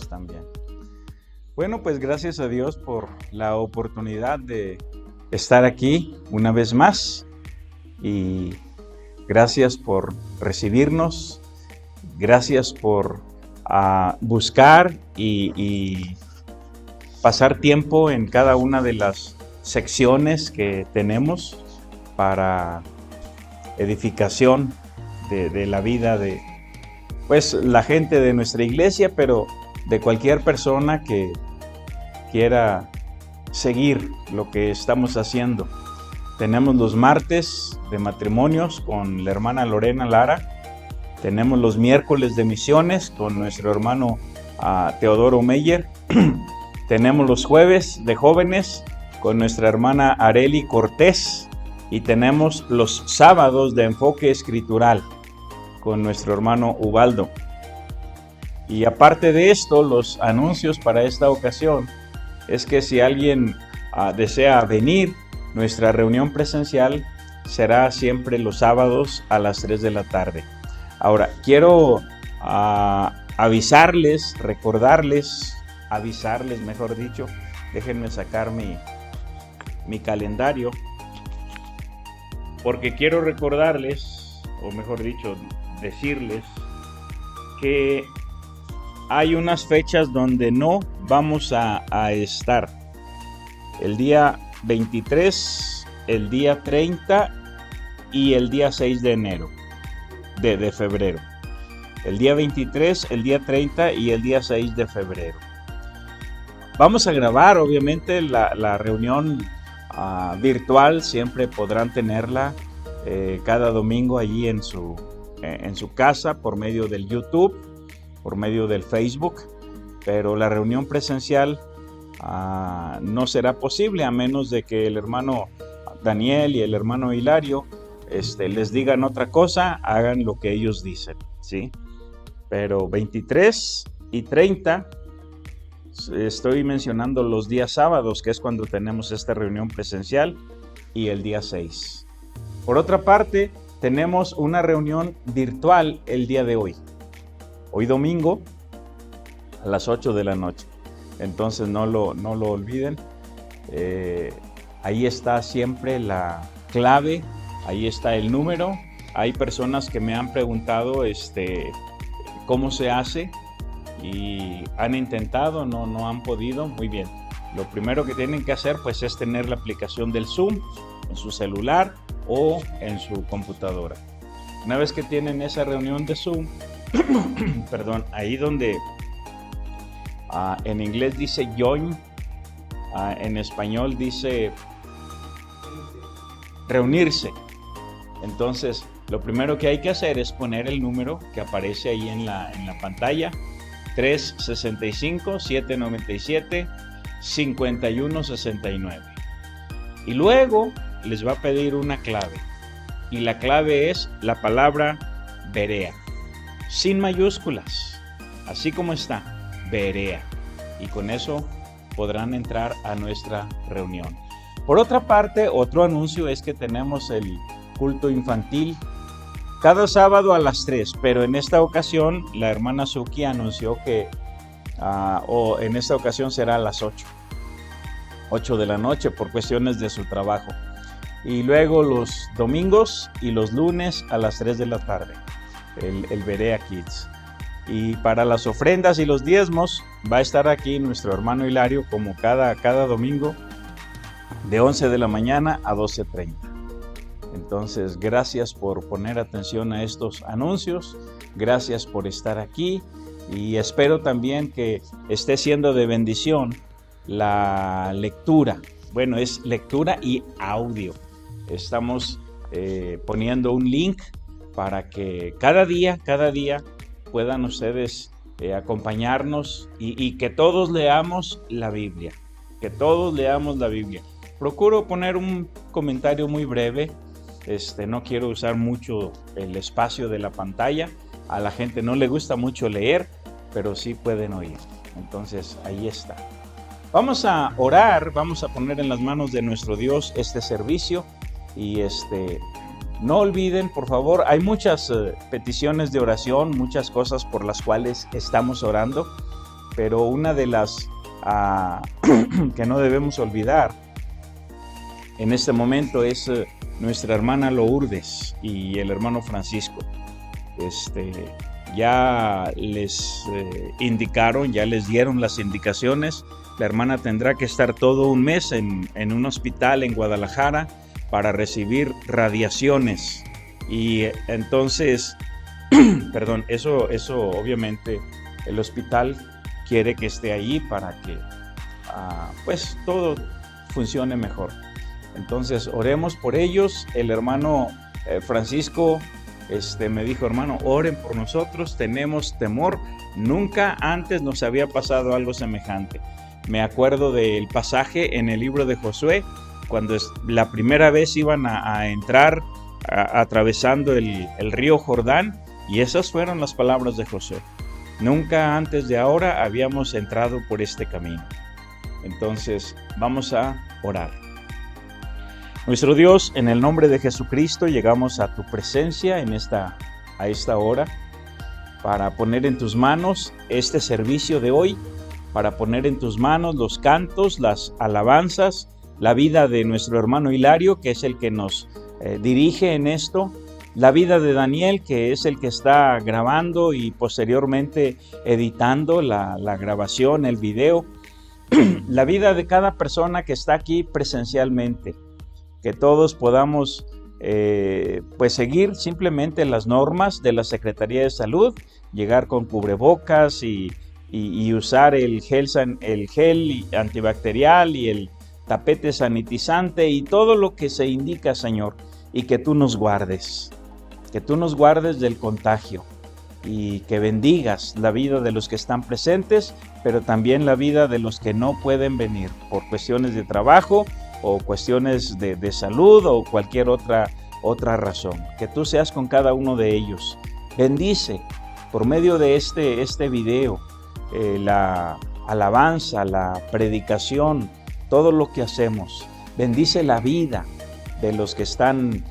También. Bueno, pues gracias a Dios por la oportunidad de estar aquí una vez más y gracias por recibirnos, gracias por buscar y pasar tiempo en cada una de las secciones que tenemos para edificación de la vida de pues la gente de nuestra iglesia, pero de cualquier persona que quiera seguir lo que estamos haciendo. Tenemos los martes de matrimonios con la hermana Lorena Lara. Tenemos los miércoles de misiones con nuestro hermano Teodoro Meyer. Tenemos los jueves de jóvenes con nuestra hermana Areli Cortés. Y tenemos los sábados de enfoque escritural con nuestro hermano Ubaldo. Y aparte de esto, los anuncios para esta ocasión es que si alguien desea venir, nuestra reunión presencial será siempre los sábados a las 3 de la tarde. Ahora, quiero avisarles, mejor dicho, déjenme sacar mi calendario, porque quiero recordarles, o mejor dicho, decirles que hay unas fechas donde no vamos a estar. El día 23, el día 30 y el día 6 de enero, de febrero. El día 23, el día 30 y el día 6 de febrero. Vamos a grabar, obviamente, la reunión virtual. Siempre podrán tenerla cada domingo allí en su casa por medio del YouTube, por medio del Facebook, pero la reunión presencial no será posible a menos de que el hermano Daniel y el hermano Hilario les digan otra cosa, hagan lo que ellos dicen, ¿sí? Pero 23 y 30 estoy mencionando los días sábados, que es cuando tenemos esta reunión presencial, y el día 6. Por otra parte, tenemos una reunión virtual el día de hoy. Hoy domingo a las 8 de la noche. Entonces no lo olviden. Ahí está siempre la clave, ahí está el número. Hay personas que me han preguntado cómo se hace y han intentado, no han podido. Muy bien. Lo primero que tienen que hacer pues es tener la aplicación del Zoom en su celular o en su computadora. Una vez que tienen esa reunión de Zoom, perdón, ahí donde en inglés dice join, en español dice reunirse. Entonces, lo primero que hay que hacer es poner el número que aparece ahí en la pantalla, 365-797-5169. Y luego les va a pedir una clave. Y la clave es la palabra Berea, sin mayúsculas, así como está, Berea. Y con eso podrán entrar a nuestra reunión. Por otra parte, otro anuncio es que tenemos el culto infantil cada sábado a las 3, pero en esta ocasión la hermana Suki anunció que en esta ocasión será a las 8. 8 de la noche por cuestiones de su trabajo. Y luego los domingos y los lunes a las 3 de la tarde, el Berea Kids. Y para las ofrendas y los diezmos va a estar aquí nuestro hermano Hilario como cada domingo de 11 de la mañana a 12:30. Entonces, gracias por poner atención a estos anuncios, gracias por estar aquí y espero también que esté siendo de bendición la lectura. Bueno, es lectura y audio. Estamos poniendo un link para que cada día puedan ustedes acompañarnos y que todos leamos la Biblia, Procuro poner un comentario muy breve, no quiero usar mucho el espacio de la pantalla, a la gente no le gusta mucho leer, pero sí pueden oír, entonces ahí está. Vamos a orar, vamos a poner en las manos de nuestro Dios este servicio y no olviden, por favor, hay muchas peticiones de oración, muchas cosas por las cuales estamos orando, pero una de las que no debemos olvidar en este momento es nuestra hermana Lourdes y el hermano Francisco. Ya les indicaron, ya les dieron las indicaciones. La hermana tendrá que estar todo un mes en un hospital en Guadalajara para recibir radiaciones. Y entonces, perdón, eso obviamente el hospital quiere que esté ahí para que pues todo funcione mejor. Entonces oremos por ellos. El hermano Francisco me dijo: hermano, oren por nosotros, tenemos temor, nunca antes nos había pasado algo semejante. Me acuerdo del pasaje en el libro de Josué, cuando la primera vez iban a entrar atravesando el río Jordán, y esas fueron las palabras de Josué: nunca antes de ahora habíamos entrado por este camino. Entonces vamos a orar. Nuestro Dios, en el nombre de Jesucristo llegamos a tu presencia a esta hora para poner en tus manos este servicio de hoy, para poner en tus manos los cantos, las alabanzas, la vida de nuestro hermano Hilario, que es el que nos dirige en esto, la vida de Daniel, que es el que está grabando y posteriormente editando la grabación, el video, la vida de cada persona que está aquí presencialmente, que todos podamos pues seguir simplemente las normas de la Secretaría de Salud, llegar con cubrebocas y usar el gel antibacterial y el tapete sanitizante y todo lo que se indica, Señor, y que tú nos guardes del contagio y que bendigas la vida de los que están presentes, pero también la vida de los que no pueden venir por cuestiones de trabajo o cuestiones de salud o cualquier otra razón. Que tú seas con cada uno de ellos. Bendice por medio de este video la alabanza, la predicación, todo lo que hacemos. Bendice la vida de los que están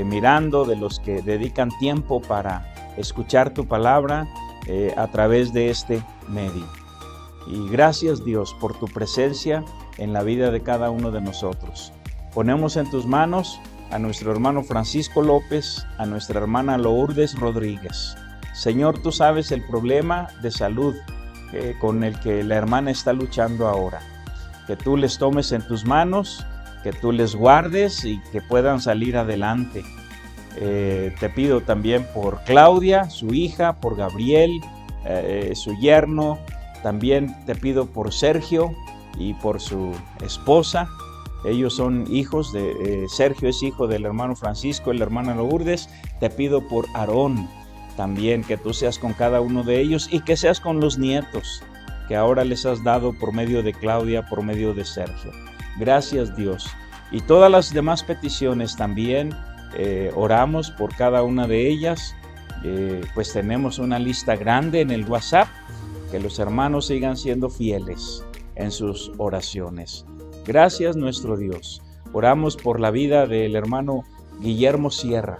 mirando, de los que dedican tiempo para escuchar tu palabra a través de este medio. Y gracias, Dios, por tu presencia en la vida de cada uno de nosotros. Ponemos en tus manos a nuestro hermano Francisco López, a nuestra hermana Lourdes Rodríguez. Señor, tú sabes el problema de salud con el que la hermana está luchando ahora. Que tú les tomes en tus manos, que tú les guardes y que puedan salir adelante. Te pido también por Claudia, su hija, por Gabriel, su yerno. También te pido por Sergio y por su esposa. Ellos son hijos Sergio es hijo del hermano Francisco y la hermana Lourdes. Te pido por Aarón también, que tú seas con cada uno de ellos y que seas con los nietos que ahora les has dado por medio de Claudia, por medio de Sergio. Gracias, Dios. Y todas las demás peticiones también oramos por cada una de ellas. Pues tenemos una lista grande en el WhatsApp. Que los hermanos sigan siendo fieles en sus oraciones. Gracias, nuestro Dios. Oramos por la vida del hermano Guillermo Sierra.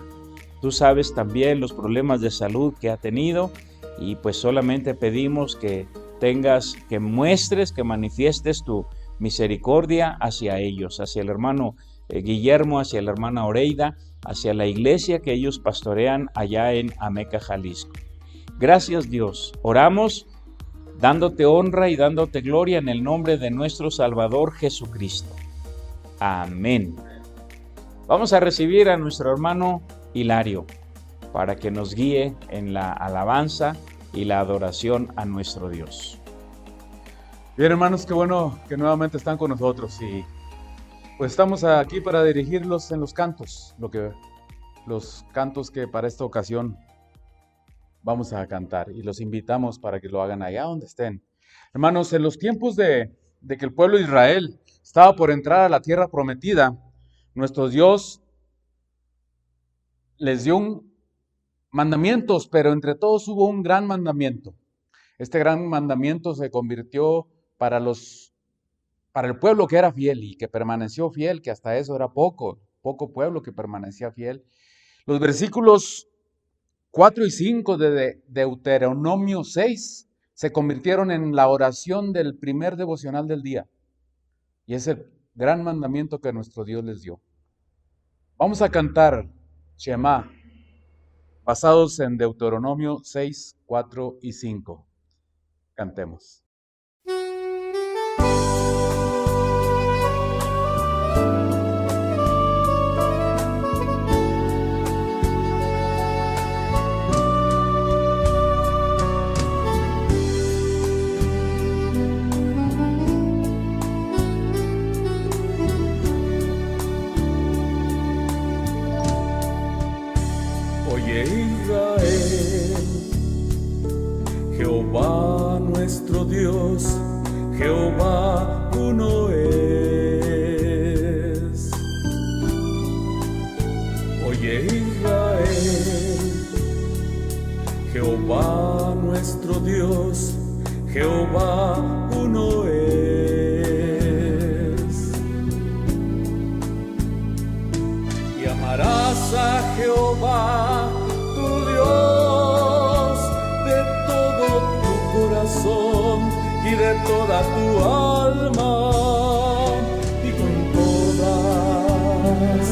Tú sabes también los problemas de salud que ha tenido y pues solamente pedimos que muestres, que manifiestes tu misericordia hacia ellos, hacia el hermano Guillermo, hacia la hermana Oreida, hacia la iglesia que ellos pastorean allá en Ameca, Jalisco. Gracias, Dios. Oramos dándote honra y dándote gloria en el nombre de nuestro Salvador Jesucristo. Amén. Vamos a recibir a nuestro hermano Hilario para que nos guíe en la alabanza y la adoración a nuestro Dios. Bien, hermanos, qué bueno que nuevamente están con nosotros y pues estamos aquí para dirigirlos en los cantos, los cantos que para esta ocasión vamos a cantar, y los invitamos para que lo hagan allá donde estén. Hermanos, en los tiempos de que el pueblo de Israel estaba por entrar a la tierra prometida, nuestro Dios les dio mandamientos, pero entre todos hubo un gran mandamiento. Este gran mandamiento se convirtió para el pueblo que era fiel y que permaneció fiel, que hasta eso era poco pueblo que permanecía fiel. Los versículos 4 y 5 de Deuteronomio 6 se convirtieron en la oración del primer devocional del día. Y es el gran mandamiento que nuestro Dios les dio. Vamos a cantar Shema, basados en Deuteronomio 6, 4 y 5. Cantemos. Jehová nuestro Dios, Jehová uno es. Oye Israel, Jehová nuestro Dios, Jehová uno es. Y amarás a Jehová tu Dios de todo tu corazón y de toda tu alma y con todas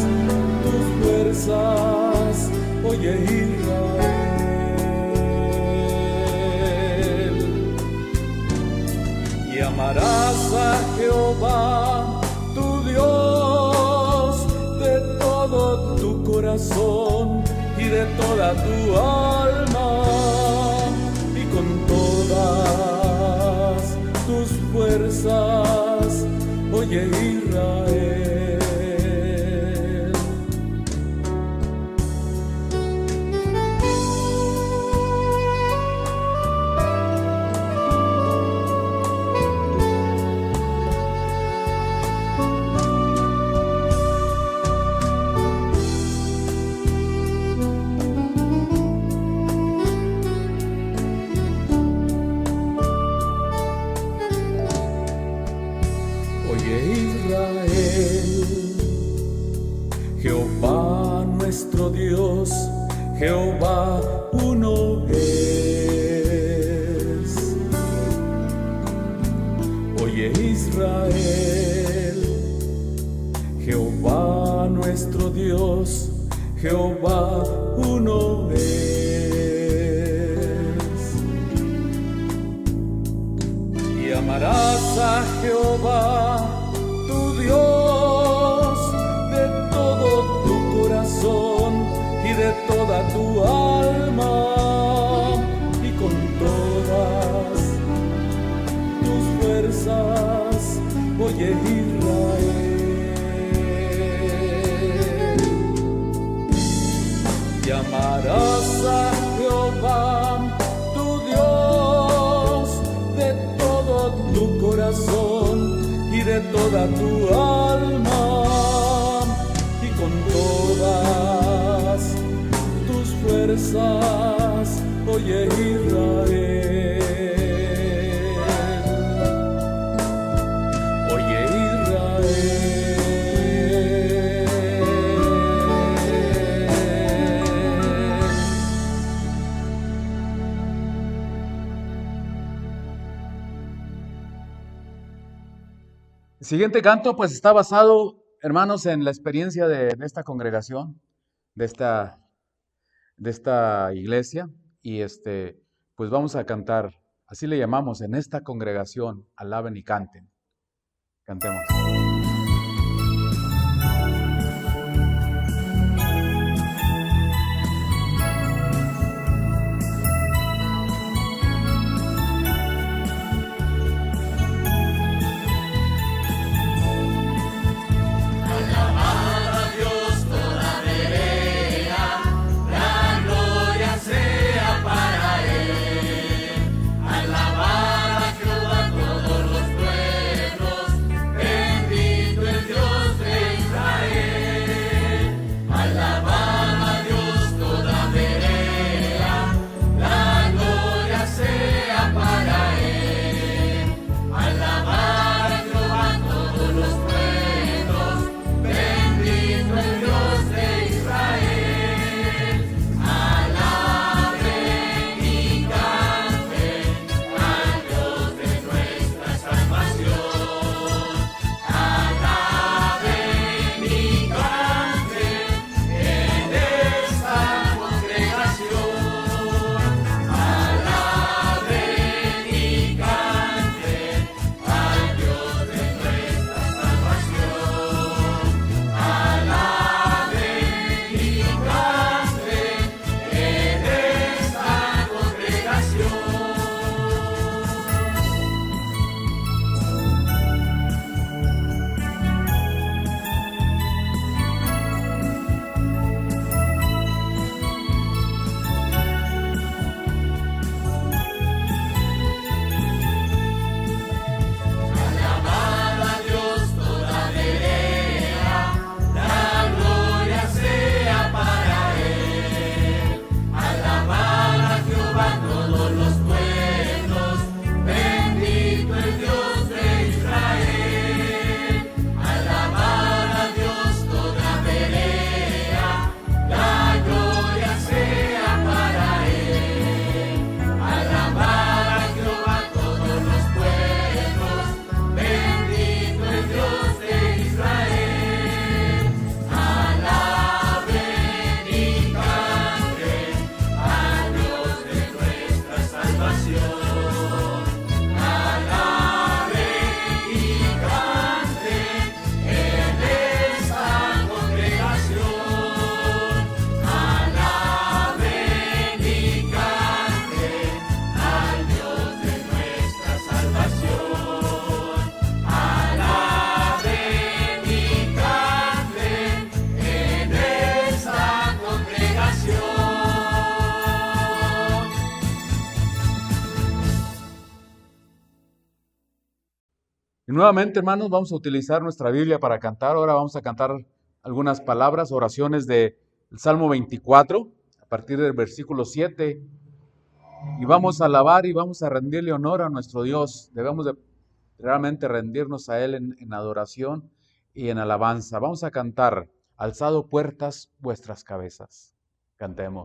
tus fuerzas. Oye Israel, y amarás a Jehová tu Dios de todo tu corazón y de toda tu alma y con todas tus fuerzas. Oye Israel. Jehová nuestro Dios, Jehová uno es. Oye Israel, Jehová nuestro Dios, Jehová uno es. Y amarás a Jehová tu Dios de todo tu corazón y de toda tu alma y con todas tus fuerzas. Oye Israel, y amarás a Jehová tu Dios de todo tu corazón y de toda tu alma y con todas tus fuerzas. Oye Israel, oye Israel. El siguiente canto pues está basado, hermanos, en la experiencia de esta congregación, de esta iglesia, y pues vamos a cantar, así le llamamos, en esta congregación, alaben y canten. Cantemos. Y nuevamente, hermanos, vamos a utilizar nuestra Biblia para cantar. Ahora vamos a cantar algunas palabras, oraciones del Salmo 24, a partir del versículo 7. Y vamos a alabar y vamos a rendirle honor a nuestro Dios. Debemos de realmente rendirnos a Él en adoración y en alabanza. Vamos a cantar, alzado puertas vuestras cabezas. Cantemos.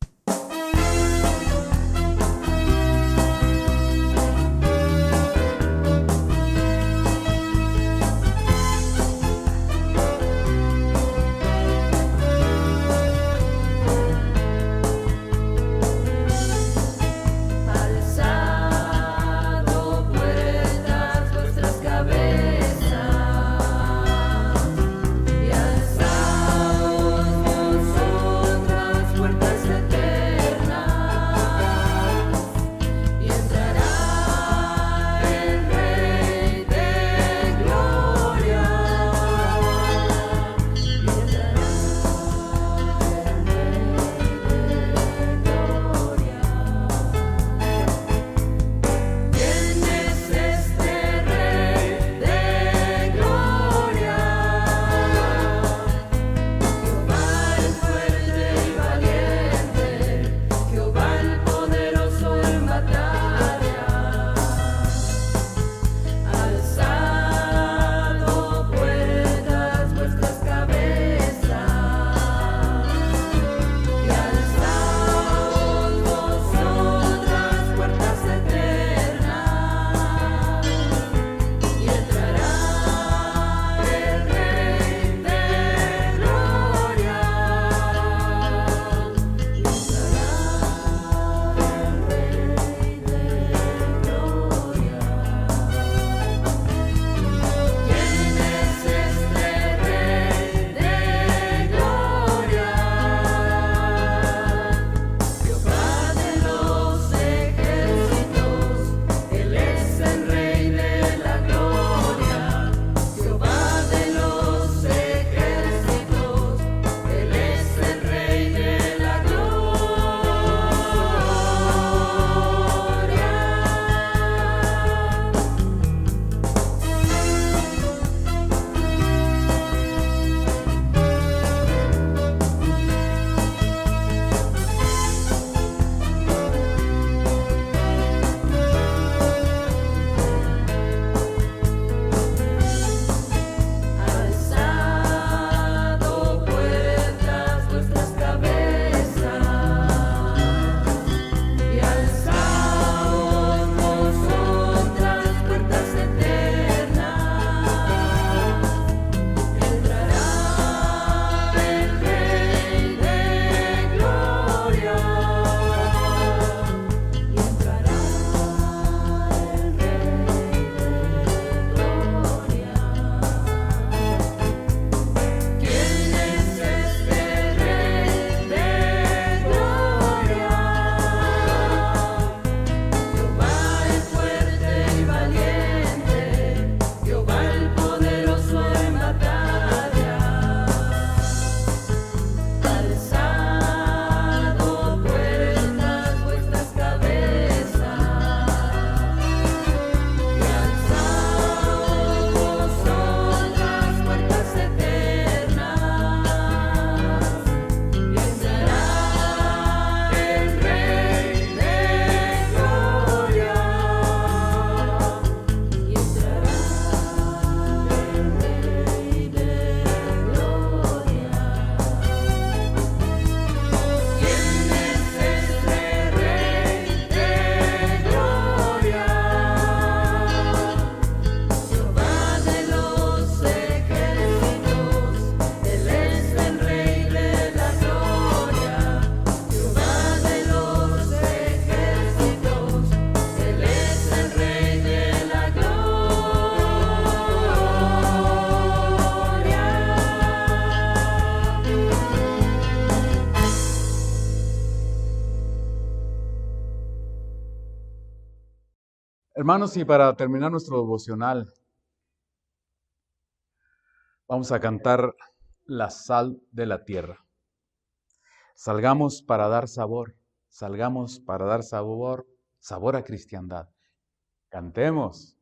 Puertas eternas. Hermanos, y para terminar nuestro devocional, vamos a cantar La sal de la tierra. Salgamos para dar sabor, salgamos para dar sabor, sabor a cristiandad. Cantemos.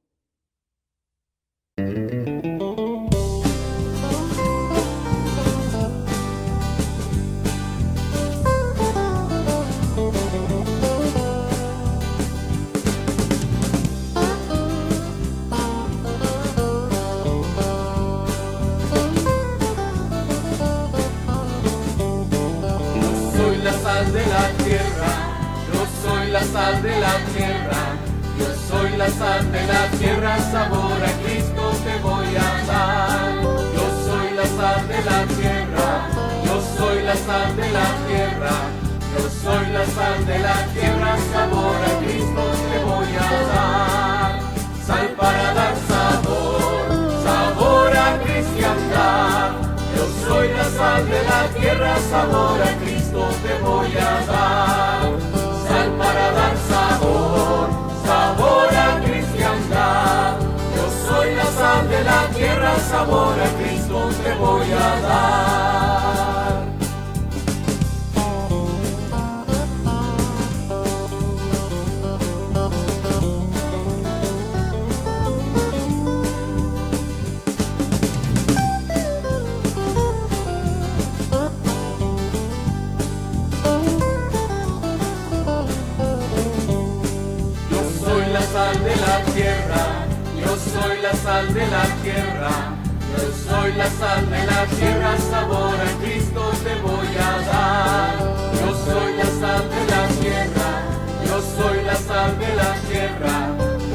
De la tierra, yo soy la sal de la tierra, yo soy la sal de la tierra, sabor a Cristo te voy a dar. Yo soy la sal de la tierra, yo soy la sal de la tierra, yo soy la sal de la tierra, sabor a Cristo te voy a dar. Sal para dar sabor, sabor a cristiandad. Yo soy la sal de la tierra, sabor a Cristo te voy a dar. Sal para dar sabor, sabor a cristiandad. Yo soy la sal de la tierra, sabor a Cristo te voy a dar. De la tierra, yo soy la sal de la tierra, yo soy la sal de la tierra, sabor a Cristo te voy a dar. Yo soy la sal de la tierra, yo soy la sal de la tierra,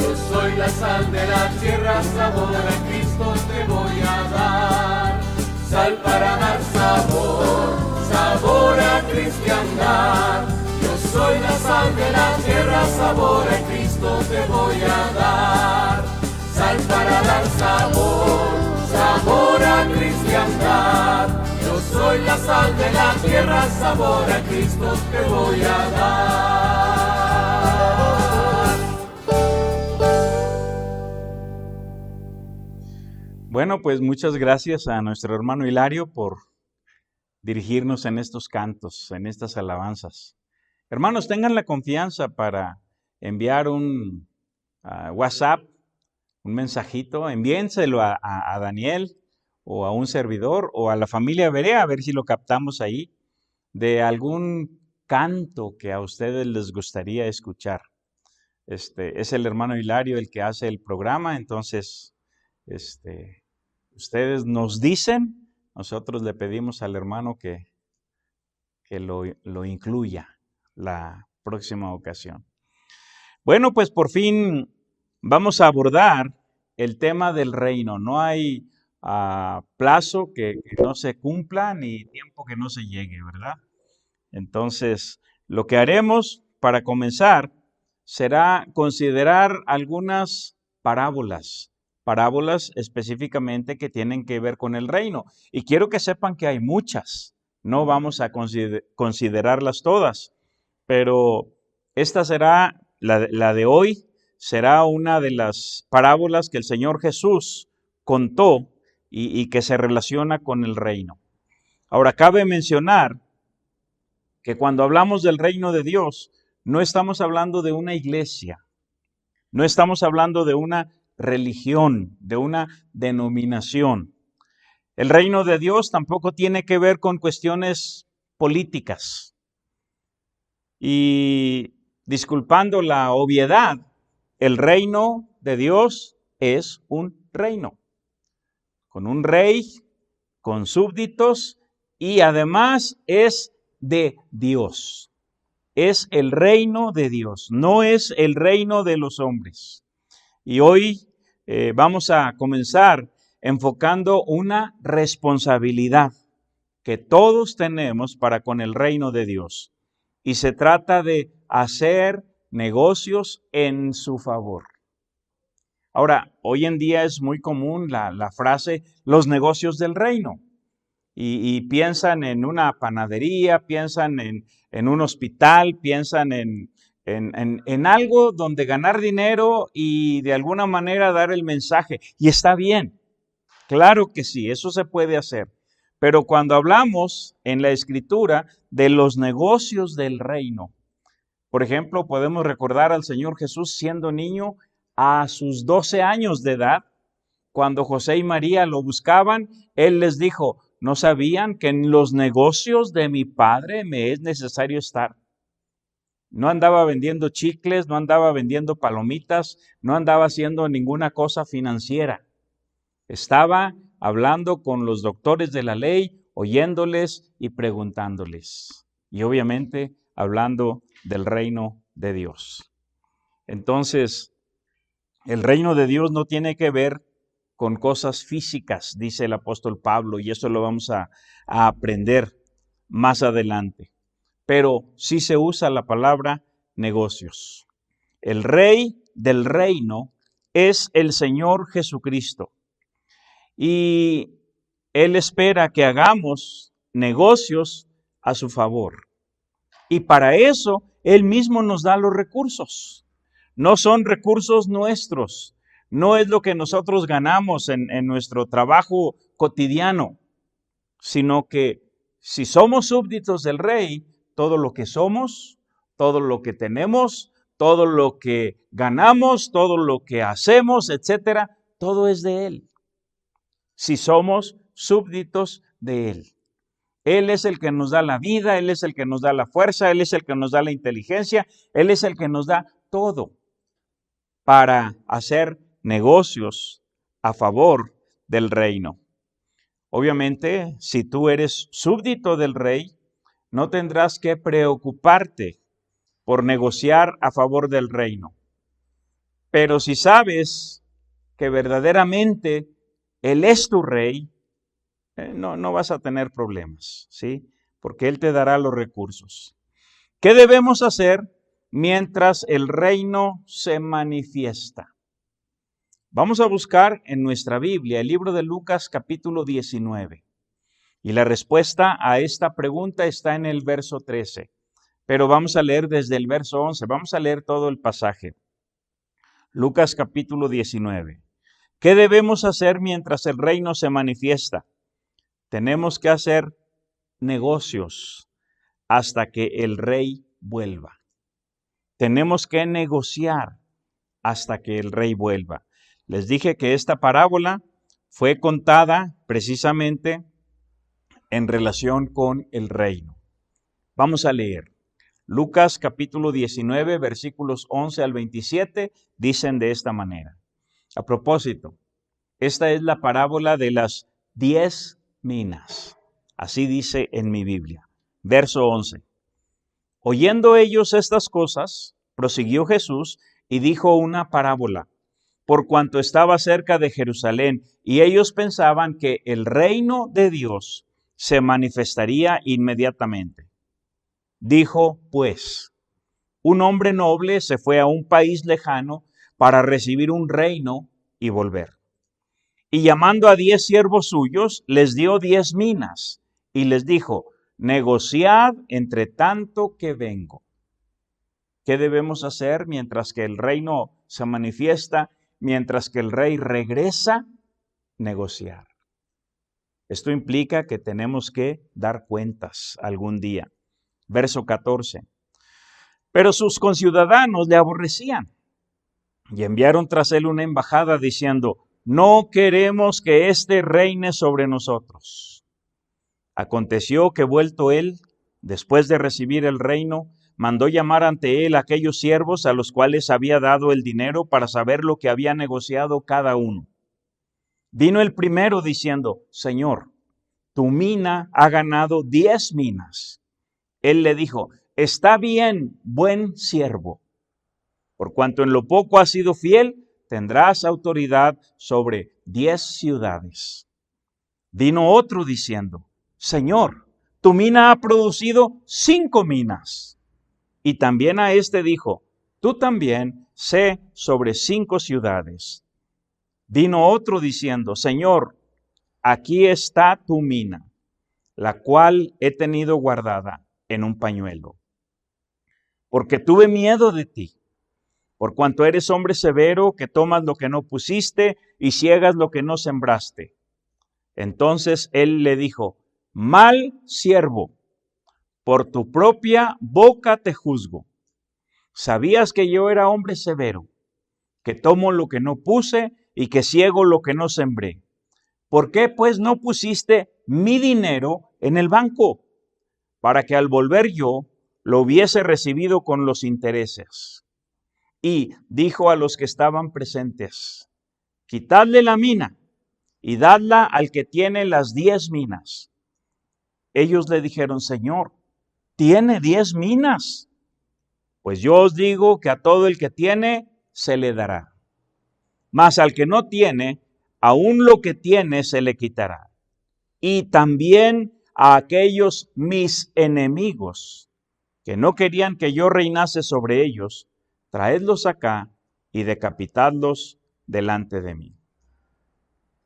yo soy la sal de la tierra, sabor a Cristo te voy a dar. Sal para dar sabor, sabor a cristiandad. Yo soy la sal de la tierra, sabor a Cristo te voy a dar. Sal para dar sabor, sabor a cristiandad. Yo soy la sal de la tierra, sabor a Cristo te voy a dar. Bueno, pues muchas gracias a nuestro hermano Hilario por dirigirnos en estos cantos, en estas alabanzas. Hermanos, tengan la confianza para enviar un WhatsApp, un mensajito, enviénselo a Daniel o a un servidor o a la familia Berea, a ver si lo captamos ahí, de algún canto que a ustedes les gustaría escuchar. Es el hermano Hilario el que hace el programa, entonces ustedes nos dicen, nosotros le pedimos al hermano que lo incluya la próxima ocasión. Bueno, pues por fin vamos a abordar el tema del reino. No hay plazo que no se cumpla ni tiempo que no se llegue, ¿verdad? Entonces, lo que haremos para comenzar será considerar algunas parábolas específicamente que tienen que ver con el reino. Y quiero que sepan que hay muchas, no vamos a considerarlas todas, pero esta será, la de hoy, será una de las parábolas que el Señor Jesús contó y que se relaciona con el reino. Ahora, cabe mencionar que cuando hablamos del reino de Dios, no estamos hablando de una iglesia, no estamos hablando de una religión, de una denominación. El reino de Dios tampoco tiene que ver con cuestiones políticas. Y disculpando la obviedad, el reino de Dios es un reino, con un rey, con súbditos y además es de Dios. Es el reino de Dios, no es el reino de los hombres. Y hoy vamos a comenzar enfocando una responsabilidad que todos tenemos para con el reino de Dios. Y se trata de hacer negocios en su favor. Ahora, hoy en día es muy común la frase, los negocios del reino. Y piensan en una panadería, piensan en un hospital, piensan en en algo donde ganar dinero y de alguna manera dar el mensaje. Y está bien, claro que sí, eso se puede hacer. Pero cuando hablamos en la Escritura de los negocios del reino, por ejemplo, podemos recordar al Señor Jesús siendo niño a sus 12 años de edad. Cuando José y María lo buscaban, Él les dijo, ¿no sabían que en los negocios de mi Padre me es necesario estar? No andaba vendiendo chicles, no andaba vendiendo palomitas, no andaba haciendo ninguna cosa financiera. Estaba hablando con los doctores de la ley, oyéndoles y preguntándoles. Y obviamente hablando del reino de Dios. Entonces, el reino de Dios no tiene que ver con cosas físicas, dice el apóstol Pablo, y eso lo vamos a aprender más adelante. Pero sí se usa la palabra negocios. El rey del reino es el Señor Jesucristo. Y Él espera que hagamos negocios a su favor. Y para eso, Él mismo nos da los recursos. No son recursos nuestros. No es lo que nosotros ganamos en nuestro trabajo cotidiano, sino que si somos súbditos del Rey, todo lo que somos, todo lo que tenemos, todo lo que ganamos, todo lo que hacemos, etcétera, todo es de Él. Si somos súbditos de Él. Él es el que nos da la vida, Él es el que nos da la fuerza, Él es el que nos da la inteligencia, Él es el que nos da todo para hacer negocios a favor del reino. Obviamente, si tú eres súbdito del rey, no tendrás que preocuparte por negociar a favor del reino. Pero si sabes que verdaderamente Él es tu rey, no vas a tener problemas, ¿sí? Porque Él te dará los recursos. ¿Qué debemos hacer mientras el reino se manifiesta? Vamos a buscar en nuestra Biblia el libro de Lucas capítulo 19. Y la respuesta a esta pregunta está en el verso 13. Pero vamos a leer desde el verso 11. Vamos a leer todo el pasaje. Lucas capítulo 19. ¿Qué debemos hacer mientras el reino se manifiesta? Tenemos que hacer negocios hasta que el rey vuelva. Tenemos que negociar hasta que el rey vuelva. Les dije que esta parábola fue contada precisamente en relación con el reino. Vamos a leer. Lucas capítulo 19, versículos 11 al 27, dicen de esta manera. A propósito, esta es la parábola de las 10 minas. Así dice en mi Biblia. Verso 11. Oyendo ellos estas cosas, prosiguió Jesús y dijo una parábola, por cuanto estaba cerca de Jerusalén, y ellos pensaban que el reino de Dios se manifestaría inmediatamente. Dijo, pues, un hombre noble se fue a un país lejano para recibir un reino y volver. Y llamando a 10 siervos suyos, les dio 10 minas y les dijo, negociad entre tanto que vengo. ¿Qué debemos hacer mientras que el reino se manifiesta, mientras que el rey regresa? Negociar. Esto implica que tenemos que dar cuentas algún día. Verso 14. Pero sus conciudadanos le aborrecían y enviaron tras él una embajada diciendo, no queremos que éste reine sobre nosotros. Aconteció que vuelto él, después de recibir el reino, mandó llamar ante él a aquellos siervos a los cuales había dado el dinero para saber lo que había negociado cada uno. Vino el primero diciendo, Señor, tu mina ha ganado 10 minas. Él le dijo, está bien, buen siervo. Por cuanto en lo poco has sido fiel, tendrás autoridad sobre 10 ciudades. Vino otro diciendo, Señor, tu mina ha producido 5 minas. Y también a este dijo, tú también sé sobre 5 ciudades. Vino otro diciendo, Señor, aquí está tu mina, la cual he tenido guardada en un pañuelo. porque tuve miedo de ti, por cuanto eres hombre severo, que tomas lo que no pusiste y ciegas lo que no sembraste. Entonces él le dijo: mal siervo, por tu propia boca te juzgo. Sabías que yo era hombre severo, que tomo lo que no puse y que ciego lo que no sembré. ¿Por qué pues no pusiste mi dinero en el banco, para que al volver yo lo hubiese recibido con los intereses? Y dijo a los que estaban presentes: quitadle la mina y dadla al que tiene las 10 minas. Ellos le dijeron: Señor, tiene 10 minas. Pues yo os digo que a todo el que tiene se le dará, mas al que no tiene, aún lo que tiene se le quitará. Y también a aquellos mis enemigos, que no querían que yo reinase sobre ellos, traedlos acá y decapitadlos delante de mí.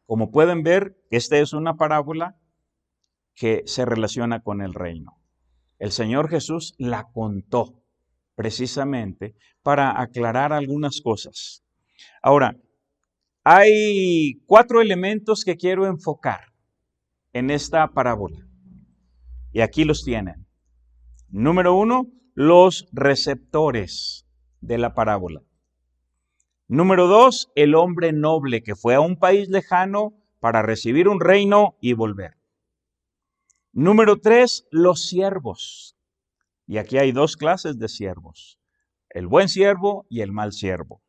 Como pueden ver, esta es una parábola que se relaciona con el reino. El Señor Jesús la contó precisamente para aclarar algunas cosas. Ahora, hay 4 elementos que quiero enfocar en esta parábola. Y aquí los tienen. Número 1, los receptores de la parábola. Número 2, el hombre noble que fue a un país lejano para recibir un reino y volver. Número 3, los siervos. Y aquí hay 2 clases de siervos: el buen siervo y el mal siervo.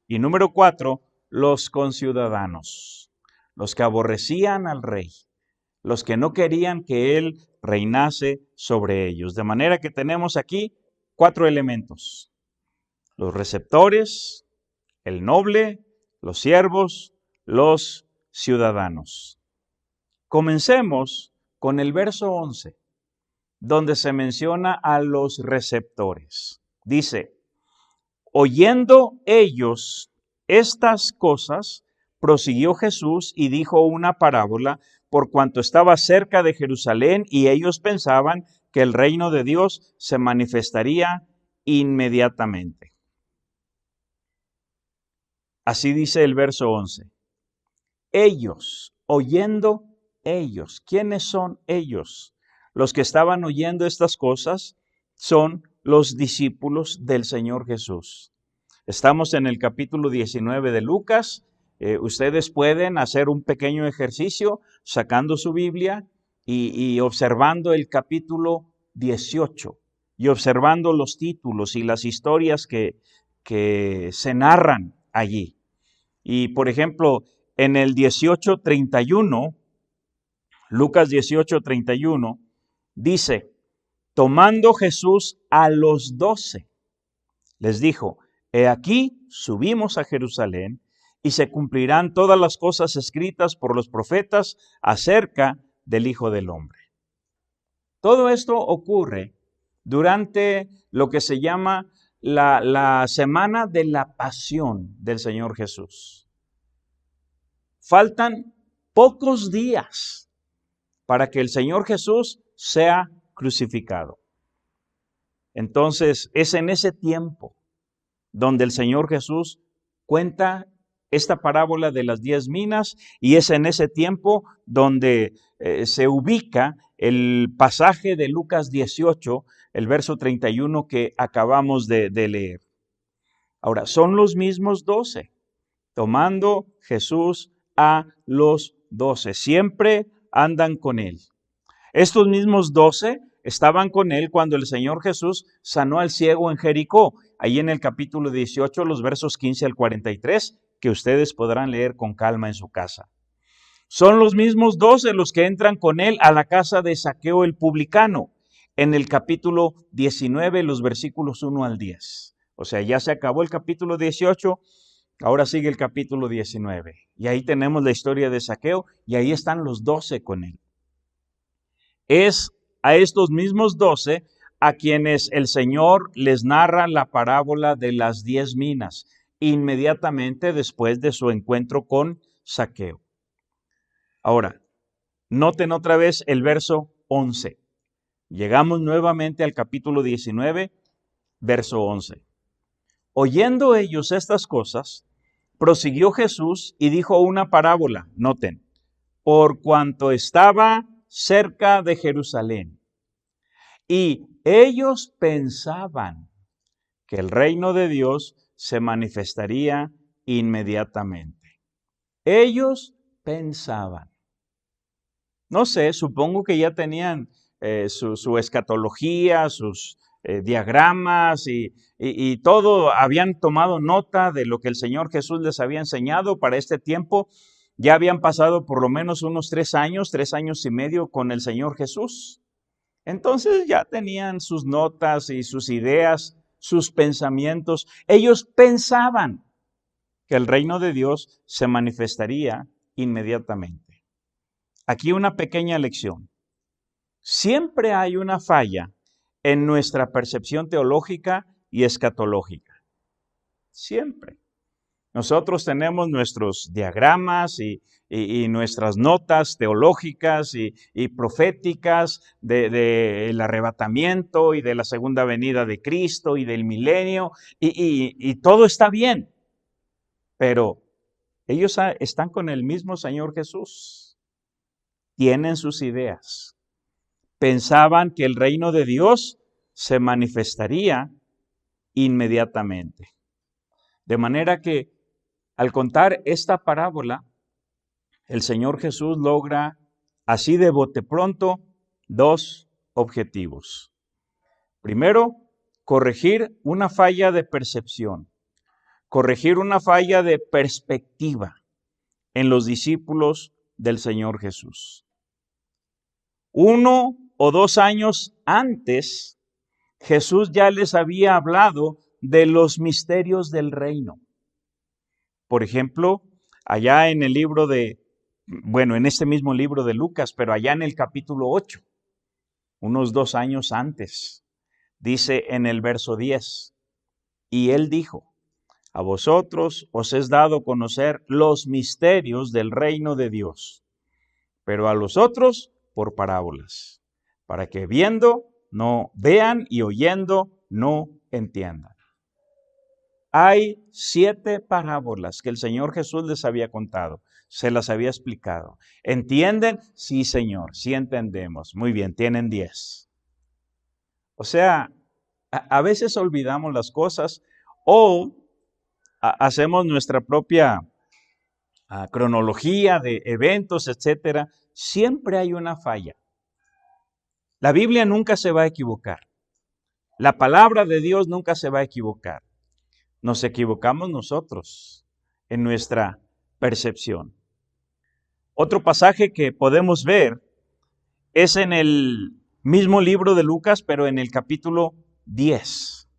Y número 4, los conciudadanos, los que aborrecían al rey, los que no querían que él reinase sobre ellos. De manera que tenemos aquí 4 elementos: los receptores, el noble, los siervos, los ciudadanos. Comencemos con el verso 11, donde se menciona a los receptores. Dice: oyendo ellos estas cosas, prosiguió Jesús y dijo una parábola, por cuanto estaba cerca de Jerusalén y ellos pensaban que el reino de Dios se manifestaría inmediatamente. Así dice el verso 11. Ellos, oyendo ellos. ¿Quiénes son ellos? Los que estaban oyendo estas cosas son los discípulos del Señor Jesús. Estamos en el capítulo 19 de Lucas. Ustedes pueden hacer un pequeño ejercicio sacando su Biblia y observando el capítulo 18 y observando los títulos y las historias que se narran allí. Y por ejemplo, en el 18:31, Lucas 18:31, dice: tomando Jesús a los 12, les dijo: he aquí, subimos a Jerusalén, y se cumplirán todas las cosas escritas por los profetas acerca del Hijo del Hombre. Todo esto ocurre durante lo que se llama la semana de la pasión del Señor Jesús. Faltan pocos días para que el Señor Jesús sea crucificado. Entonces, es en ese tiempo donde el Señor Jesús cuenta esta parábola de las 10 minas, y es en ese tiempo donde se ubica el pasaje de Lucas 18, el verso 31 que acabamos de leer. Ahora, son los mismos 12, tomando Jesús a los 12, siempre andan con él. Estos mismos 12 estaban con él cuando el Señor Jesús sanó al ciego en Jericó, ahí en el capítulo 18, los versos 15 al 43, que ustedes podrán leer con calma en su casa. Son los mismos 12 los que entran con él a la casa de Zaqueo el publicano, en el capítulo 19, los versículos 1 al 10. O sea, ya se acabó el capítulo 18, ahora sigue el capítulo 19. Y ahí tenemos la historia de Zaqueo, y ahí están los 12 con él. Es a estos mismos 12 a quienes el Señor les narra la parábola de las 10 minas, inmediatamente después de su encuentro con Zaqueo. Ahora, noten otra vez el verso 11. Llegamos nuevamente al capítulo 19 Verso 11. Oyendo ellos estas cosas, prosiguió Jesús y dijo una parábola, noten, por cuanto estaba cerca de Jerusalén. Y ellos pensaban que el reino de Dios se manifestaría inmediatamente. Ellos pensaban. No sé, supongo que ya tenían su escatología, sus diagramas y todo, habían tomado nota de lo que el Señor Jesús les había enseñado para este tiempo. Ya habían pasado por lo menos unos 3 años y medio con el Señor Jesús. Entonces ya tenían sus notas y sus ideas, sus pensamientos. Ellos pensaban que el reino de Dios se manifestaría inmediatamente. Aquí una pequeña lección. Siempre hay una falla en nuestra percepción teológica y escatológica. Siempre. Nosotros tenemos nuestros diagramas y nuestras notas teológicas y proféticas del arrebatamiento y de la segunda venida de Cristo y del milenio, y todo está bien. Pero ellos están con el mismo Señor Jesús. Tienen sus ideas. Pensaban que el reino de Dios se manifestaría inmediatamente. De manera que al contar esta parábola, el Señor Jesús logra así de bote pronto 2 objetivos. Primero, corregir una falla de percepción, corregir una falla de perspectiva en los discípulos del Señor Jesús. 1 o 2 años antes, Jesús ya les había hablado de los misterios del reino. Por ejemplo, allá en el libro en este mismo libro de Lucas, pero allá en el capítulo 8, unos 2 años antes, dice en el verso 10, y él dijo, a vosotros os es dado conocer los misterios del reino de Dios, pero a los otros por parábolas, para que viendo no vean y oyendo no entiendan. Hay 7 parábolas que el Señor Jesús les había contado, se las había explicado. ¿Entienden? Sí, Señor, sí entendemos. Muy bien, tienen 10. O sea, a veces olvidamos las cosas o hacemos nuestra propia cronología de eventos, etcétera. Siempre hay una falla. La Biblia nunca se va a equivocar. La palabra de Dios nunca se va a equivocar. Nos equivocamos nosotros en nuestra percepción. Otro pasaje que podemos ver es en el mismo libro de Lucas, pero en el capítulo 10.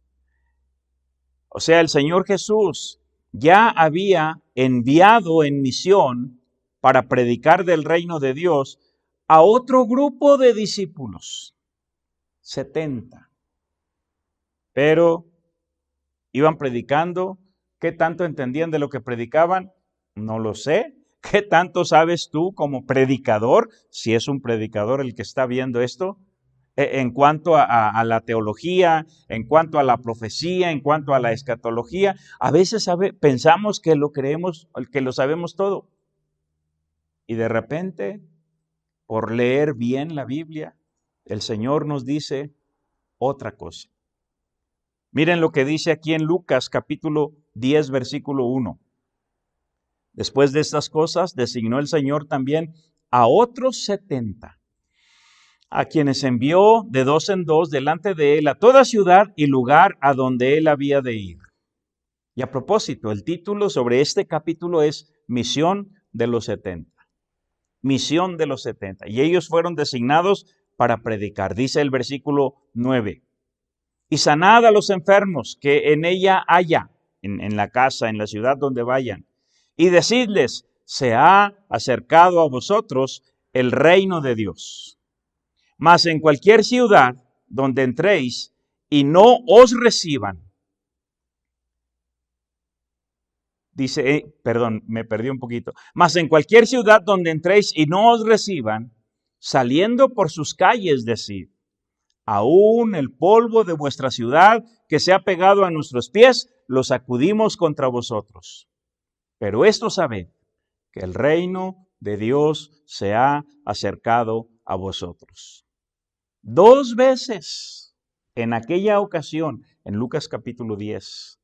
O sea, el Señor Jesús ya había enviado en misión para predicar del reino de Dios a otro grupo de discípulos, 70. Pero iban predicando. ¿Qué tanto entendían de lo que predicaban? No lo sé. ¿Qué tanto sabes tú como predicador, si es un predicador el que está viendo esto, en cuanto a la teología, en cuanto a la profecía, en cuanto a la escatología? A veces pensamos que lo creemos, que lo sabemos todo. Y de repente, por leer bien la Biblia, el Señor nos dice otra cosa. Miren lo que dice aquí en Lucas capítulo 10, versículo 1. Después de estas cosas, designó el Señor también a otros 70, a quienes envió de 2 en 2 delante de él a toda ciudad y lugar a donde él había de ir. Y a propósito, el título sobre este capítulo es Misión de los 70. Misión de los 70. Y ellos fueron designados para predicar. Dice el versículo 9. Y sanad a los enfermos que en ella haya, en la casa, en la ciudad donde vayan. Y decidles, se ha acercado a vosotros el reino de Dios. Mas en cualquier ciudad donde entréis y no os reciban. Dice, me perdí un poquito. Mas en cualquier ciudad donde entréis y no os reciban, saliendo por sus calles decid, aún el polvo de vuestra ciudad que se ha pegado a nuestros pies, lo sacudimos contra vosotros. Pero esto sabed, que el reino de Dios se ha acercado a vosotros. 2 veces en aquella ocasión, en Lucas capítulo 10,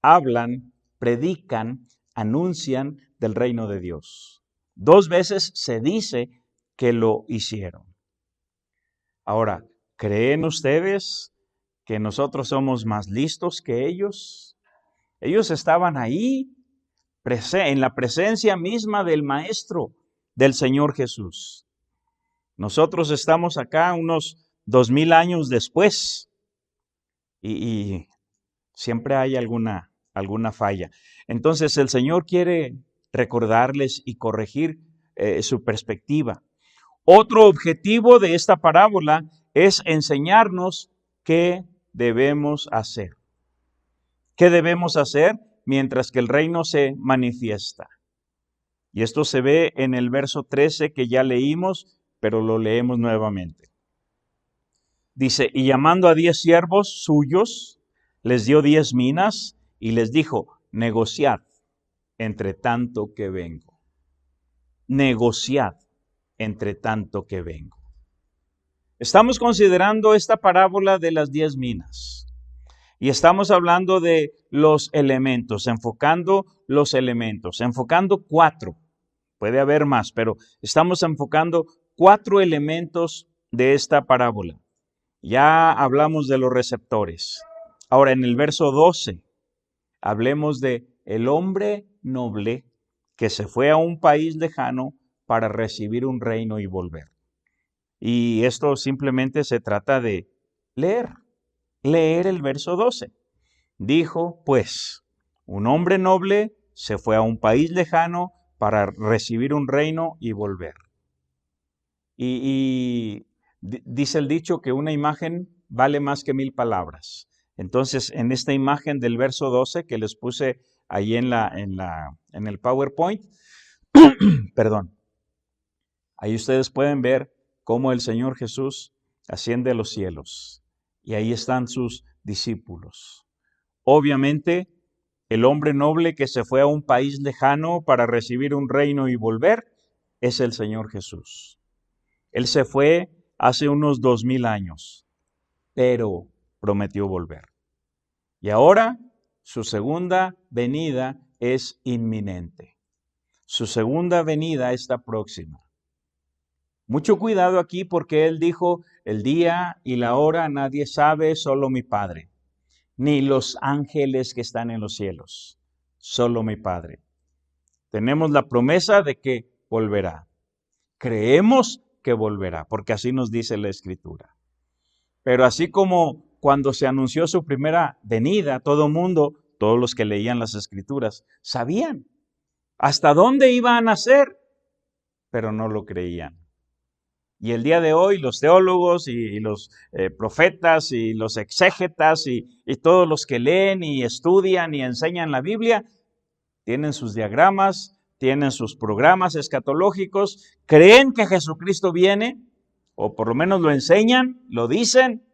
hablan, predican, anuncian del reino de Dios. 2 veces se dice que lo hicieron. Ahora, ¿creen ustedes que nosotros somos más listos que ellos? Ellos estaban ahí, en la presencia misma del Maestro, del Señor Jesús. Nosotros estamos acá unos 2000 años después y siempre hay alguna falla. Entonces el Señor quiere recordarles y corregir su perspectiva. Otro objetivo de esta parábola es enseñarnos qué debemos hacer. ¿Qué debemos hacer mientras que el reino se manifiesta? Y esto se ve en el verso 13 que ya leímos, pero lo leemos nuevamente. Dice, y llamando a 10 siervos suyos, les dio 10 minas y les dijo, negociad entre tanto que vengo. Negociad entre tanto que vengo. Estamos considerando esta parábola de las 10 minas. Y estamos hablando de los elementos, enfocando los elementos, enfocando 4. Puede haber más, pero estamos enfocando 4 elementos de esta parábola. Ya hablamos de los receptores. Ahora en el verso 12, hablemos de el hombre noble que se fue a un país lejano para recibir un reino y volver. Y esto simplemente se trata de leer el verso 12. Dijo, pues, un hombre noble se fue a un país lejano para recibir un reino y volver. Y dice el dicho que una imagen vale más que 1000 palabras. Entonces, en esta imagen del verso 12 que les puse ahí en el PowerPoint, perdón, ahí ustedes pueden ver cómo el Señor Jesús asciende a los cielos. Y ahí están sus discípulos. Obviamente, el hombre noble que se fue a un país lejano para recibir un reino y volver es el Señor Jesús. Él se fue hace unos 2000 años, pero prometió volver. Y ahora su segunda venida es inminente. Su segunda venida está próxima. Mucho cuidado aquí porque Él dijo, el día y la hora nadie sabe, solo mi Padre. Ni los ángeles que están en los cielos, solo mi Padre. Tenemos la promesa de que volverá. Creemos que volverá, porque así nos dice la Escritura. Pero así como cuando se anunció su primera venida, todo mundo, todos los que leían las Escrituras, sabían hasta dónde iba a nacer, pero no lo creían. Y el día de hoy los teólogos y los profetas y los exégetas y todos los que leen y estudian y enseñan la Biblia, tienen sus diagramas, tienen sus programas escatológicos, creen que Jesucristo viene, o por lo menos lo enseñan, lo dicen,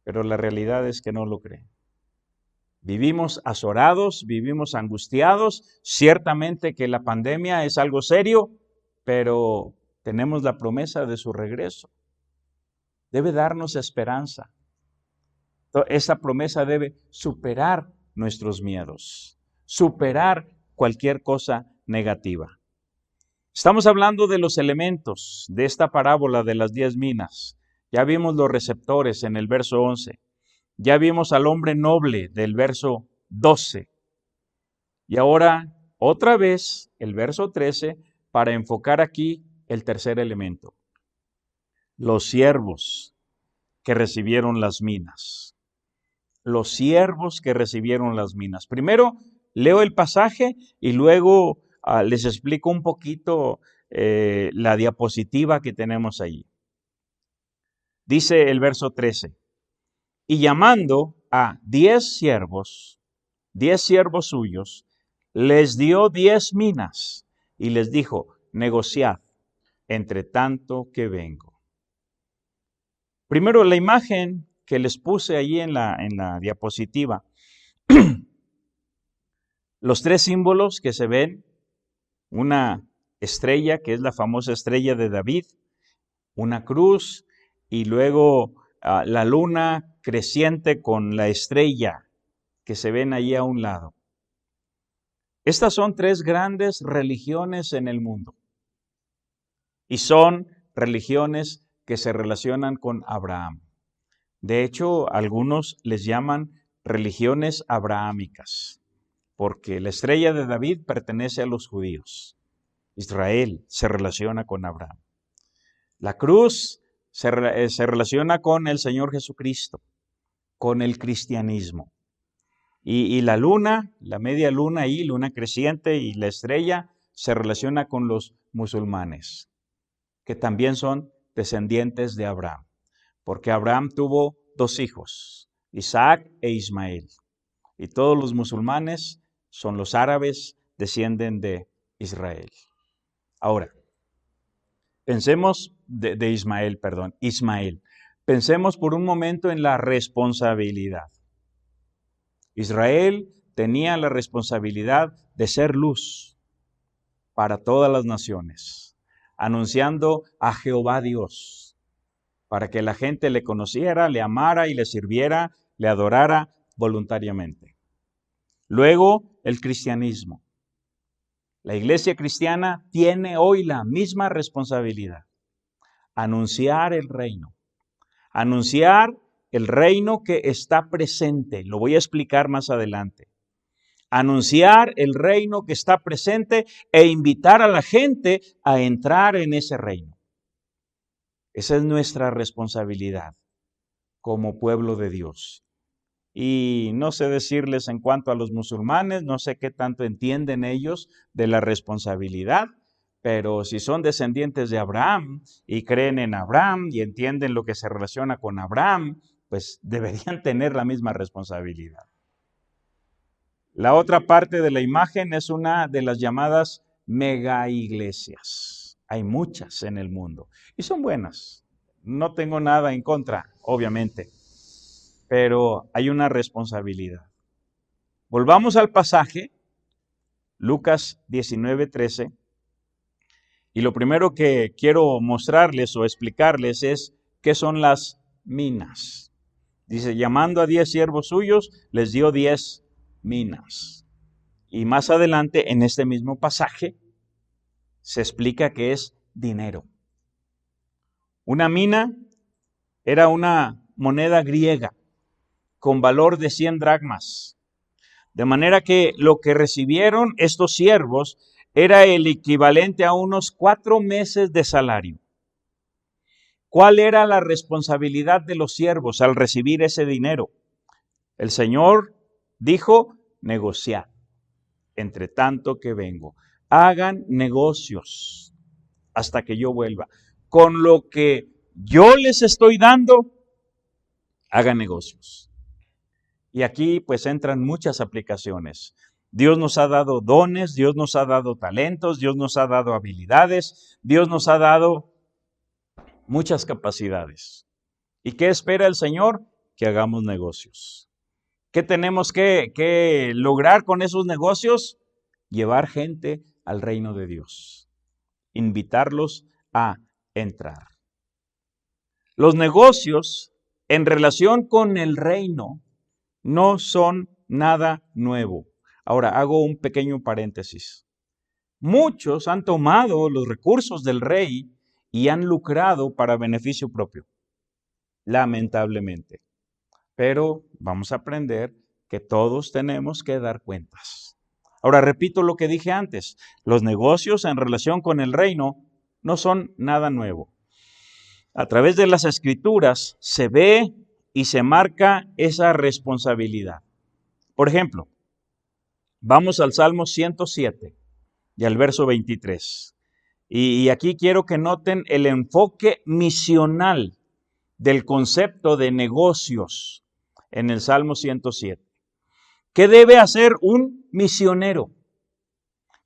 pero la realidad es que no lo creen. Vivimos azorados, vivimos angustiados, ciertamente que la pandemia es algo serio, pero tenemos la promesa de su regreso. Debe darnos esperanza. Esa promesa debe superar nuestros miedos, superar cualquier cosa negativa. Estamos hablando de los elementos de esta parábola de las 10 minas. Ya vimos los receptores en el verso 11. Ya vimos al hombre noble del verso 12. Y ahora, otra vez, el verso 13, para enfocar aquí el tercer elemento. Los siervos que recibieron las minas. Los siervos que recibieron las minas. Primero leo el pasaje y luego les explico un poquito la diapositiva que tenemos allí. Dice el verso 13. Y llamando a 10 siervos suyos, les dio 10 minas y les dijo, negociad entre tanto que vengo. Primero, la imagen que les puse allí en la diapositiva. Los tres símbolos que se ven, una estrella, que es la famosa estrella de David, una cruz y luego la luna creciente con la estrella que se ven allí a un lado. Estas son tres grandes religiones en el mundo y son religiones que se relacionan con Abraham. De hecho, algunos les llaman religiones abrahámicas, porque la estrella de David pertenece a los judíos. Israel se relaciona con Abraham. La cruz se relaciona con el Señor Jesucristo, con el cristianismo. Y la luna, la media luna y luna creciente y la estrella se relaciona con los musulmanes, que también son descendientes de Abraham, porque Abraham tuvo dos hijos, Isaac e Ismael. Y todos los musulmanes son los árabes, descienden de Israel. Ahora, pensemos Ismael. Pensemos por un momento en la responsabilidad. Israel tenía la responsabilidad de ser luz para todas las naciones, anunciando a Jehová Dios, para que la gente le conociera, le amara y le sirviera, le adorara voluntariamente. Luego, el cristianismo. La iglesia cristiana tiene hoy la misma responsabilidad: anunciar el reino. Anunciar el reino que está presente. Lo voy a explicar más adelante. Anunciar el reino que está presente e invitar a la gente a entrar en ese reino. Esa es nuestra responsabilidad como pueblo de Dios. Y no sé decirles en cuanto a los musulmanes, no sé qué tanto entienden ellos de la responsabilidad, pero si son descendientes de Abraham y creen en Abraham y entienden lo que se relaciona con Abraham, pues deberían tener la misma responsabilidad. La otra parte de la imagen es una de las llamadas mega iglesias. Hay muchas en el mundo y son buenas. No tengo nada en contra, obviamente, pero hay una responsabilidad. Volvamos al pasaje, Lucas 19:13, y lo primero que quiero mostrarles o explicarles es qué son las minas. Dice, llamando a 10 siervos suyos, les dio 10 minas. Y más adelante, en este mismo pasaje, se explica que es dinero. Una mina era una moneda griega con valor de 100 dracmas. De manera que lo que recibieron estos siervos era el equivalente a unos 4 meses de salario. ¿Cuál era la responsabilidad de los siervos al recibir ese dinero? El Señor dijo, negociad, entre tanto que vengo. Hagan negocios hasta que yo vuelva. Con lo que yo les estoy dando, hagan negocios. Y aquí pues entran muchas aplicaciones. Dios nos ha dado dones, Dios nos ha dado talentos, Dios nos ha dado habilidades, Dios nos ha dado muchas capacidades. ¿Y qué espera el Señor? Que hagamos negocios. ¿Qué tenemos que lograr con esos negocios? Llevar gente al reino de Dios. Invitarlos a entrar. Los negocios en relación con el reino no son nada nuevo. Ahora hago un pequeño paréntesis. Muchos han tomado los recursos del rey y han lucrado para beneficio propio, lamentablemente. Pero vamos a aprender que todos tenemos que dar cuentas. Ahora repito lo que dije antes, los negocios en relación con el reino no son nada nuevo. A través de las Escrituras se ve y se marca esa responsabilidad. Por ejemplo, vamos al Salmo 107 y al verso 23. Y aquí quiero que noten el enfoque misional del concepto de negocios en el Salmo 107. ¿Qué debe hacer un misionero?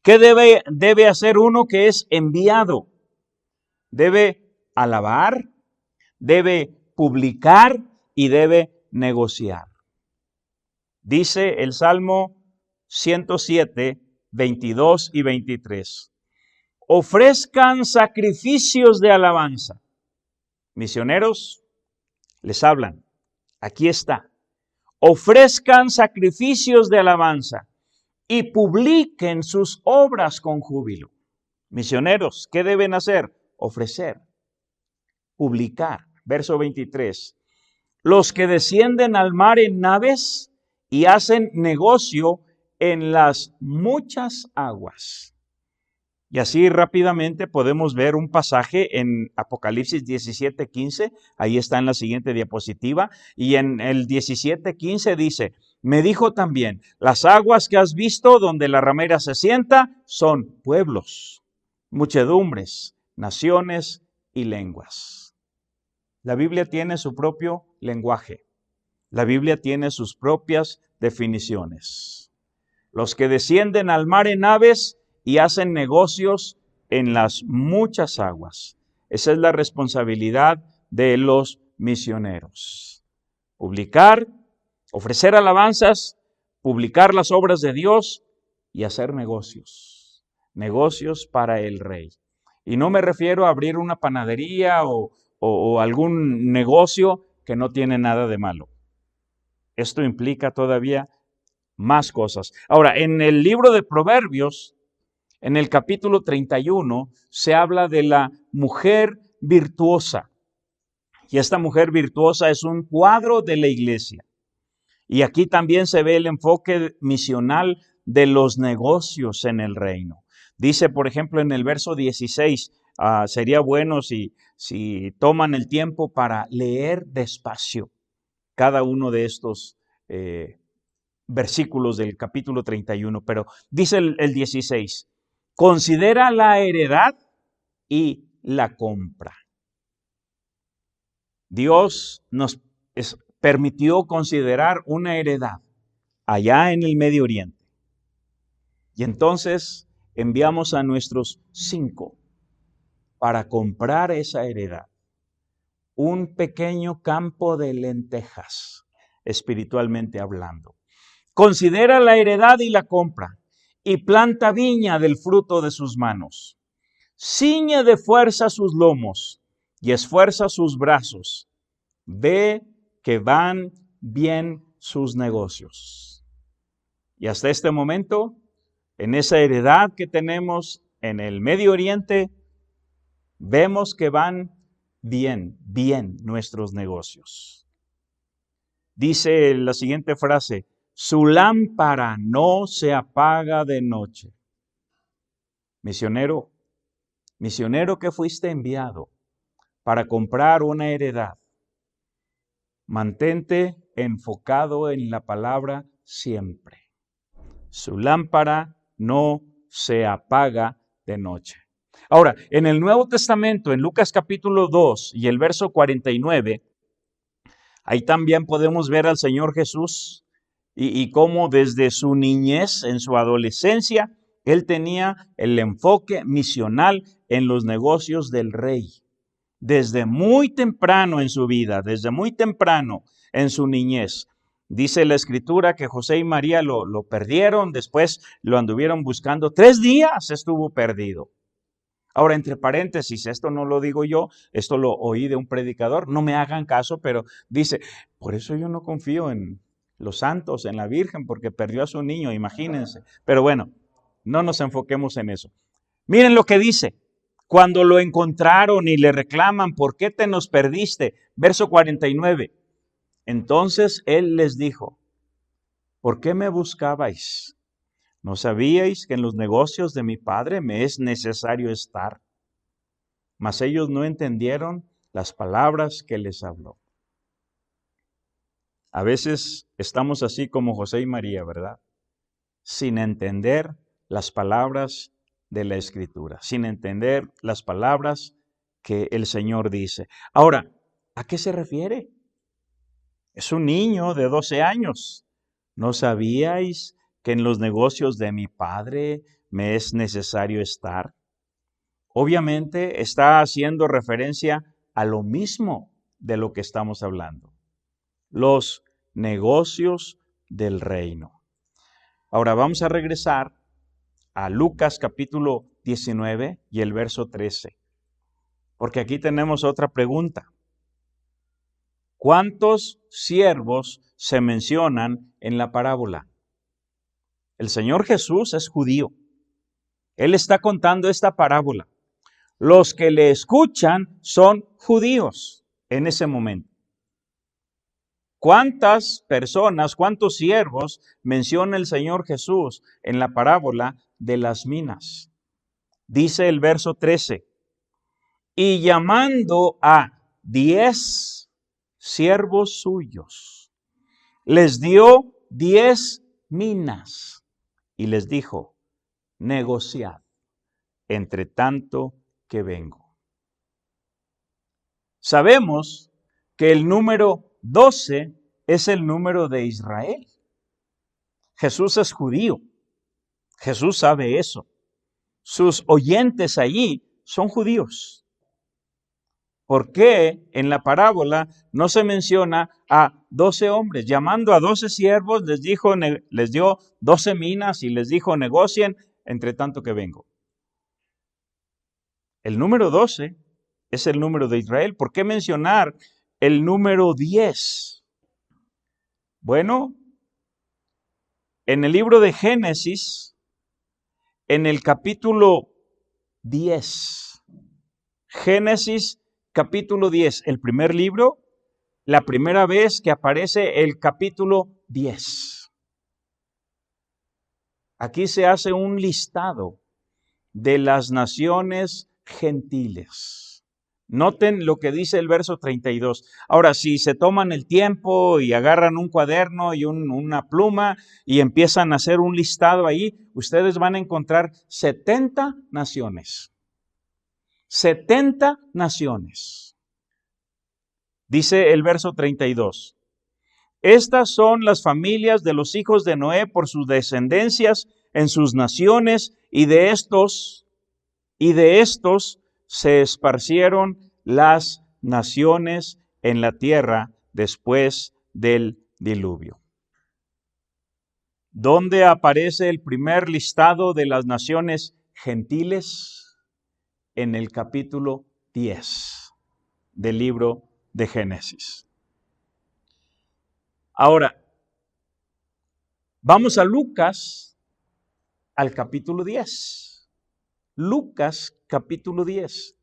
¿Qué debe hacer uno que es enviado? Debe alabar, debe publicar y debe negociar. Dice el Salmo 107, 22 y 23. Ofrezcan sacrificios de alabanza. Misioneros, les hablan. Aquí está. Ofrezcan sacrificios de alabanza y publiquen sus obras con júbilo. Misioneros, ¿qué deben hacer? Ofrecer, publicar. Verso 23. Los que descienden al mar en naves y hacen negocio en las muchas aguas. Y así rápidamente podemos ver un pasaje en Apocalipsis 17:15, ahí está en la siguiente diapositiva, y en el 17:15 dice, me dijo también, las aguas que has visto donde la ramera se sienta son pueblos, muchedumbres, naciones y lenguas. La Biblia tiene su propio lenguaje, la Biblia tiene sus propias definiciones. Los que descienden al mar en naves y hacen negocios en las muchas aguas. Esa es la responsabilidad de los misioneros. Publicar, ofrecer alabanzas, publicar las obras de Dios y hacer negocios. Negocios para el Rey. Y no me refiero a abrir una panadería o algún negocio que no tiene nada de malo. Esto implica todavía más cosas. Ahora, en el libro de Proverbios, en el capítulo 31, se habla de la mujer virtuosa. Y esta mujer virtuosa es un cuadro de la iglesia. Y aquí también se ve el enfoque misional de los negocios en el reino. Dice, por ejemplo, en el verso 16, sería bueno si toman el tiempo para leer despacio cada uno de estos versículos del capítulo 31. Pero dice el 16, considera la heredad y la compra. Dios nos permitió considerar una heredad allá en el Medio Oriente. Y entonces enviamos a nuestros 5 para comprar esa heredad. Un pequeño campo de lentejas, espiritualmente hablando. Considera la heredad y la compra. Y planta viña del fruto de sus manos. Ciñe de fuerza sus lomos y esfuerza sus brazos. Ve que van bien sus negocios. Y hasta este momento, en esa heredad que tenemos en el Medio Oriente, vemos que van bien nuestros negocios. Dice la siguiente frase, su lámpara no se apaga de noche. Misionero que fuiste enviado para comprar una heredad, mantente enfocado en la palabra siempre. Su lámpara no se apaga de noche. Ahora, en el Nuevo Testamento, en Lucas capítulo 2 y el verso 49, ahí también podemos ver al Señor Jesús y cómo desde su niñez, en su adolescencia, Él tenía el enfoque misional en los negocios del Rey. Desde muy temprano en su vida, desde muy temprano en su niñez. Dice la Escritura que José y María lo perdieron, después lo anduvieron buscando. 3 días estuvo perdido. Ahora, entre paréntesis, esto no lo digo yo, esto lo oí de un predicador, no me hagan caso, pero dice, por eso yo no confío en los santos, en la Virgen, porque perdió a su niño, imagínense. Pero bueno, no nos enfoquemos en eso. Miren lo que dice, cuando lo encontraron y le reclaman, ¿por qué te nos perdiste? Verso 49, entonces él les dijo, ¿por qué me buscabais? ¿No sabíais que en los negocios de mi padre me es necesario estar? Mas ellos no entendieron las palabras que les habló. A veces estamos así como José y María, ¿verdad? Sin entender las palabras de la Escritura, sin entender las palabras que el Señor dice. Ahora, ¿a qué se refiere? Es un niño de 12 años. ¿No sabíais que en los negocios de mi padre me es necesario estar? Obviamente está haciendo referencia a lo mismo de lo que estamos hablando. Los negocios del reino. Ahora vamos a regresar a Lucas capítulo 19 y el verso 13. Porque aquí tenemos otra pregunta. ¿Cuántos siervos se mencionan en la parábola? El Señor Jesús es judío. Él está contando esta parábola. Los que le escuchan son judíos en ese momento. ¿Cuántas personas, cuántos siervos menciona el Señor Jesús en la parábola de las minas? Dice el verso 13, y llamando a 10 siervos suyos, les dio 10 minas y les dijo, negociad, entre tanto que vengo. Sabemos que el número 12 es el número de Israel. Jesús es judío. Jesús sabe eso. Sus oyentes allí son judíos. ¿Por qué en la parábola no se menciona a 12 hombres? Llamando a 12 siervos, les dio 12 minas y les dijo, negocien entre tanto que vengo. El número 12 es el número de Israel. ¿Por qué mencionar el número 10? Bueno, en el libro de Génesis, en el capítulo 10, Génesis capítulo 10, el primer libro, la primera vez que aparece el capítulo 10. Aquí se hace un listado de las naciones gentiles. Noten lo que dice el verso 32. Ahora, si se toman el tiempo y agarran un cuaderno y una pluma y empiezan a hacer un listado ahí, ustedes van a encontrar 70 naciones. 70 naciones. Dice el verso 32. Estas son las familias de los hijos de Noé por sus descendencias en sus naciones, y de estos se esparcieron las naciones en la tierra después del diluvio. ¿Dónde aparece el primer listado de las naciones gentiles? En el capítulo 10 del libro de Génesis. Ahora, vamos a Lucas, al capítulo 10. Lucas, capítulo 10.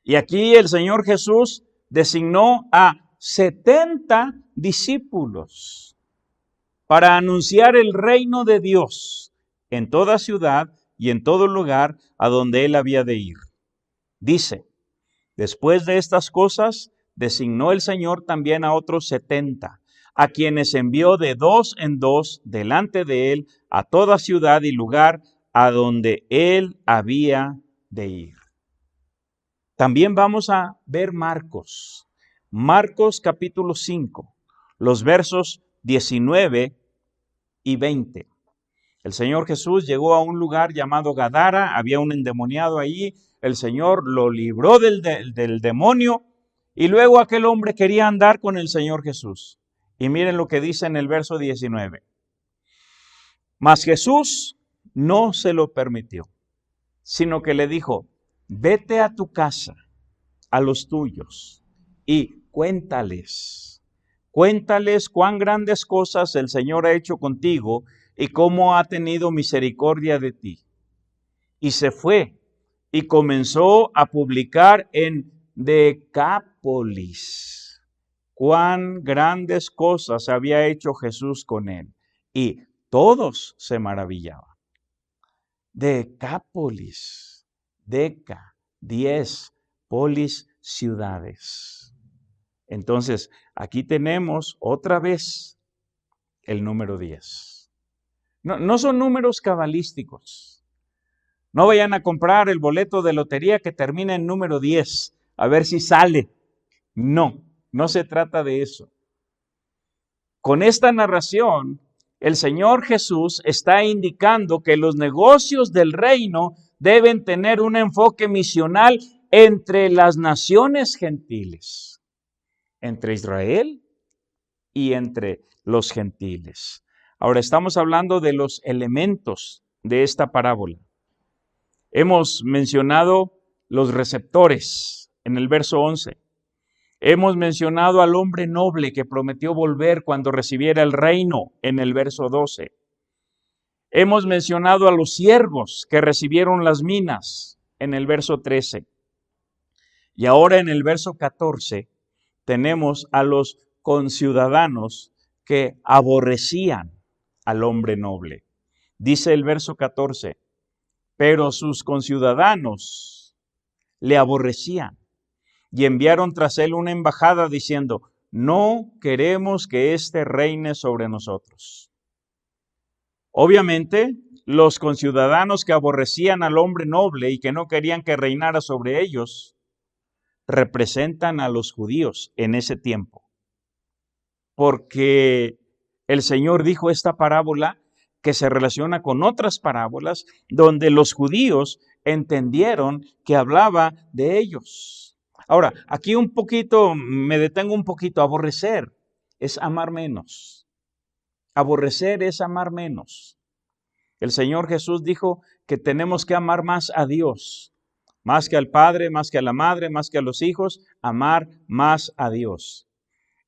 Y aquí el Señor Jesús designó a 70 discípulos para anunciar el reino de Dios en toda ciudad y en todo lugar a donde Él había de ir. Dice, después de estas cosas, designó el Señor también a otros 70, a quienes envió de 2 en 2 delante de Él a toda ciudad y lugar a donde Él había de ir. También vamos a ver Marcos. Marcos capítulo 5, los versos 19 y 20. El Señor Jesús llegó a un lugar llamado Gadara, había un endemoniado allí, el Señor lo libró del demonio y luego aquel hombre quería andar con el Señor Jesús. Y miren lo que dice en el verso 19. Mas Jesús no se lo permitió, sino que le dijo, vete a tu casa, a los tuyos, y cuéntales cuán grandes cosas el Señor ha hecho contigo y cómo ha tenido misericordia de ti. Y se fue y comenzó a publicar en Decápolis cuán grandes cosas había hecho Jesús con él. Y todos se maravillaban. Decápolis, Deca, 10, polis, ciudades. Entonces, aquí tenemos otra vez el número 10. No son números cabalísticos. No vayan a comprar el boleto de lotería que termina en número 10, a ver si sale. No se trata de eso. Con esta narración, el Señor Jesús está indicando que los negocios del reino deben tener un enfoque misional entre las naciones gentiles, entre Israel y entre los gentiles. Ahora estamos hablando de los elementos de esta parábola. Hemos mencionado los receptores en el verso 11. Hemos mencionado al hombre noble que prometió volver cuando recibiera el reino en el verso 12. Hemos mencionado a los siervos que recibieron las minas en el verso 13. Y ahora en el verso 14 tenemos a los conciudadanos que aborrecían al hombre noble. Dice el verso 14, pero sus conciudadanos le aborrecían y enviaron tras él una embajada diciendo, no queremos que éste reine sobre nosotros. Obviamente, los conciudadanos que aborrecían al hombre noble y que no querían que reinara sobre ellos, representan a los judíos en ese tiempo. Porque el Señor dijo esta parábola que se relaciona con otras parábolas donde los judíos entendieron que hablaba de ellos. Ahora, aquí me detengo un poquito. Aborrecer es amar menos. Aborrecer es amar menos. El Señor Jesús dijo que tenemos que amar más a Dios, más que al Padre, más que a la Madre, más que a los hijos, amar más a Dios.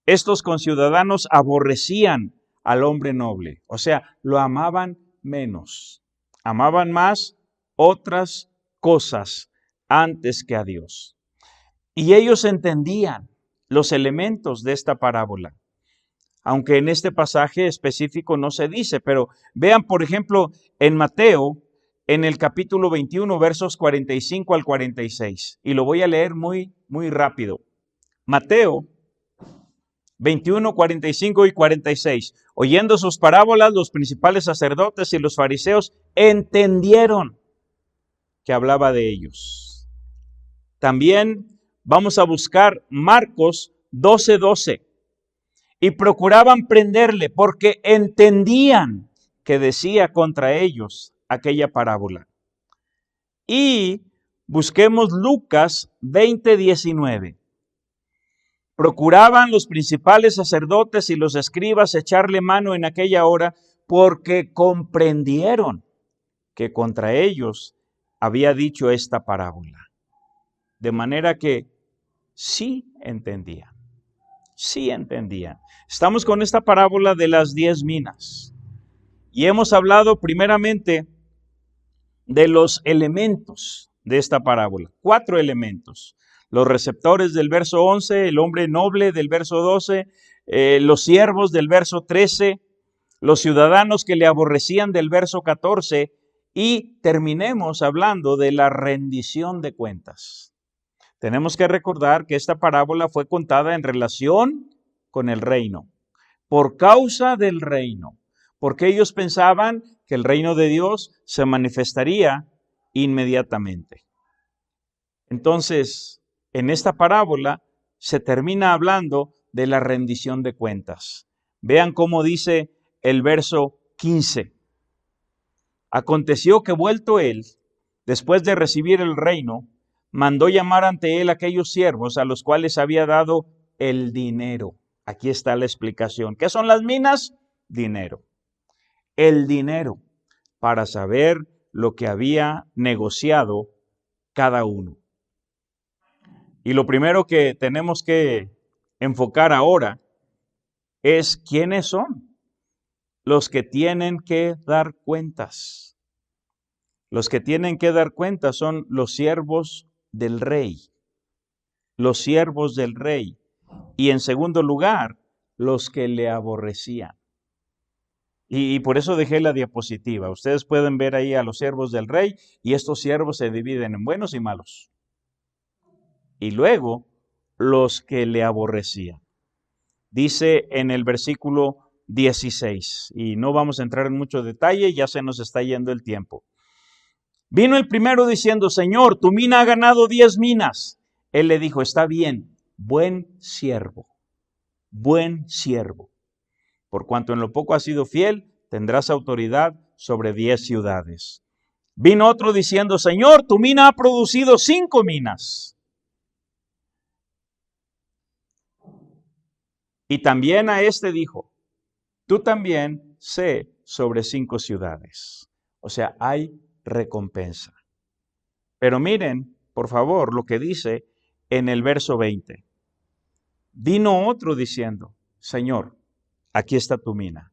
Estos conciudadanos aborrecían al hombre noble, o sea, lo amaban menos. Amaban más otras cosas antes que a Dios. Y ellos entendían los elementos de esta parábola. Aunque en este pasaje específico no se dice, pero vean, por ejemplo, en Mateo, en el capítulo 21, versos 45 al 46. Y lo voy a leer muy rápido. Mateo 21, 45 y 46. Oyendo sus parábolas, los principales sacerdotes y los fariseos entendieron que hablaba de ellos. También vamos a buscar Marcos 12:12. Y procuraban prenderle porque entendían que decía contra ellos aquella parábola. Y busquemos Lucas 20:19. Procuraban los principales sacerdotes y los escribas echarle mano en aquella hora porque comprendieron que contra ellos había dicho esta parábola. De manera que sí entendían. Sí entendían. Estamos con esta parábola de las 10 minas. Y hemos hablado primeramente de los elementos de esta parábola. 4 elementos. Los receptores del verso 11, el hombre noble del verso 12, los siervos del verso 13, los ciudadanos que le aborrecían del verso 14 y terminemos hablando de la rendición de cuentas. Tenemos que recordar que esta parábola fue contada en relación con el reino, por causa del reino, porque ellos pensaban que el reino de Dios se manifestaría inmediatamente. Entonces, en esta parábola se termina hablando de la rendición de cuentas. Vean cómo dice el verso 15. Aconteció que vuelto él, después de recibir el reino, mandó llamar ante él aquellos siervos a los cuales había dado el dinero. Aquí está la explicación. ¿Qué son las minas? Dinero. El dinero para saber lo que había negociado cada uno. Y lo primero que tenemos que enfocar ahora es quiénes son los que tienen que dar cuentas. Los que tienen que dar cuentas son los siervos del rey. Los siervos del rey. Y en segundo lugar, los que le aborrecían. Y por eso dejé la diapositiva. Ustedes pueden ver ahí a los siervos del rey y estos siervos se dividen en buenos y malos. Y luego, los que le aborrecían. Dice en el versículo 16, y no vamos a entrar en mucho detalle, ya se nos está yendo el tiempo. Vino el primero diciendo, Señor, tu mina ha ganado 10 minas. Él le dijo, está bien, buen siervo, por cuanto en lo poco has sido fiel, tendrás autoridad sobre 10 ciudades. Vino otro diciendo, Señor, tu mina ha producido 5 minas. Y también a este dijo, tú también sé sobre 5 ciudades. O sea, hay recompensa. Pero miren, por favor, lo que dice en el verso 20. Vino otro diciendo, Señor, aquí está tu mina,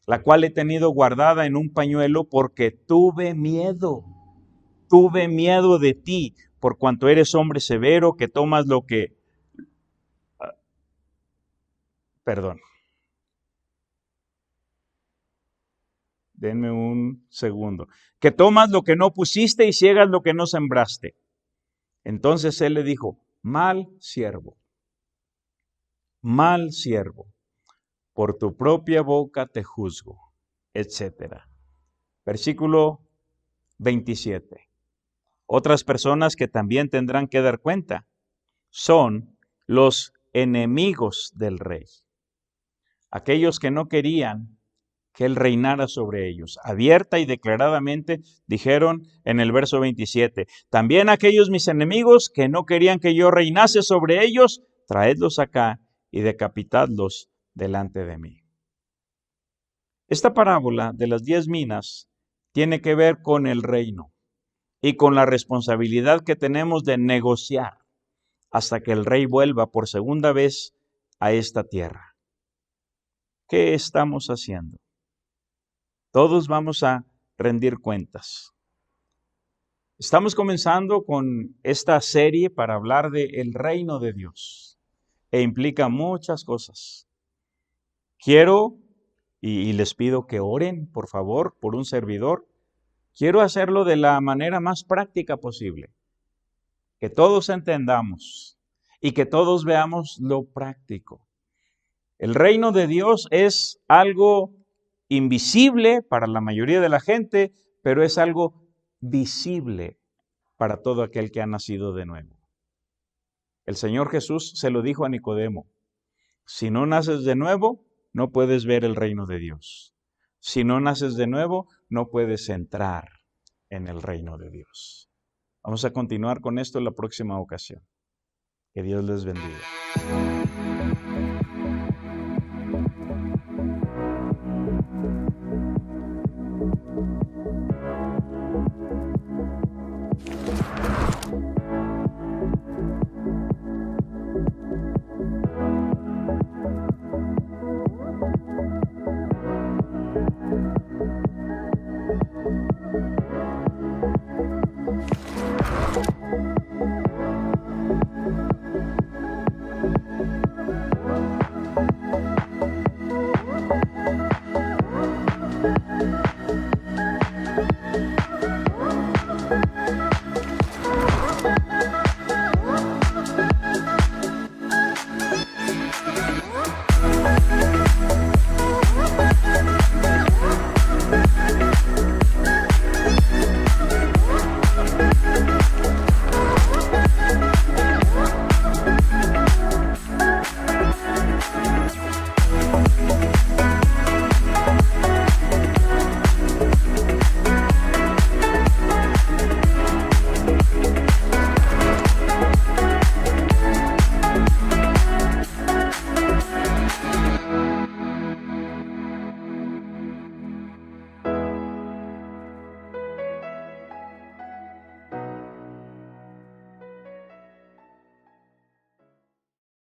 la cual he tenido guardada en un pañuelo porque tuve miedo de ti, por cuanto eres hombre severo que tomas lo que... Perdón. Denme un segundo. Que tomas lo que no pusiste y ciegas lo que no sembraste. Entonces él le dijo, mal siervo, por tu propia boca te juzgo, etc. Versículo 27. Otras personas que también tendrán que dar cuenta son los enemigos del rey. Aquellos que no querían que él reinara sobre ellos. Abierta y declaradamente dijeron en el verso 27, también aquellos mis enemigos que no querían que yo reinase sobre ellos, traedlos acá y decapitadlos delante de mí. Esta parábola de las 10 minas tiene que ver con el reino y con la responsabilidad que tenemos de negociar hasta que el rey vuelva por segunda vez a esta tierra. ¿Qué estamos haciendo? Todos vamos a rendir cuentas. Estamos comenzando con esta serie para hablar del reino de Dios e implica muchas cosas. Quiero, y les pido que oren, por favor, por un servidor. Quiero hacerlo de la manera más práctica posible. Que todos entendamos y que todos veamos lo práctico. El reino de Dios es algo invisible para la mayoría de la gente, pero es algo visible para todo aquel que ha nacido de nuevo. El Señor Jesús se lo dijo a Nicodemo, si no naces de nuevo, no puedes ver el reino de Dios. Si no naces de nuevo, no puedes entrar en el reino de Dios. Vamos a continuar con esto en la próxima ocasión. Que Dios les bendiga.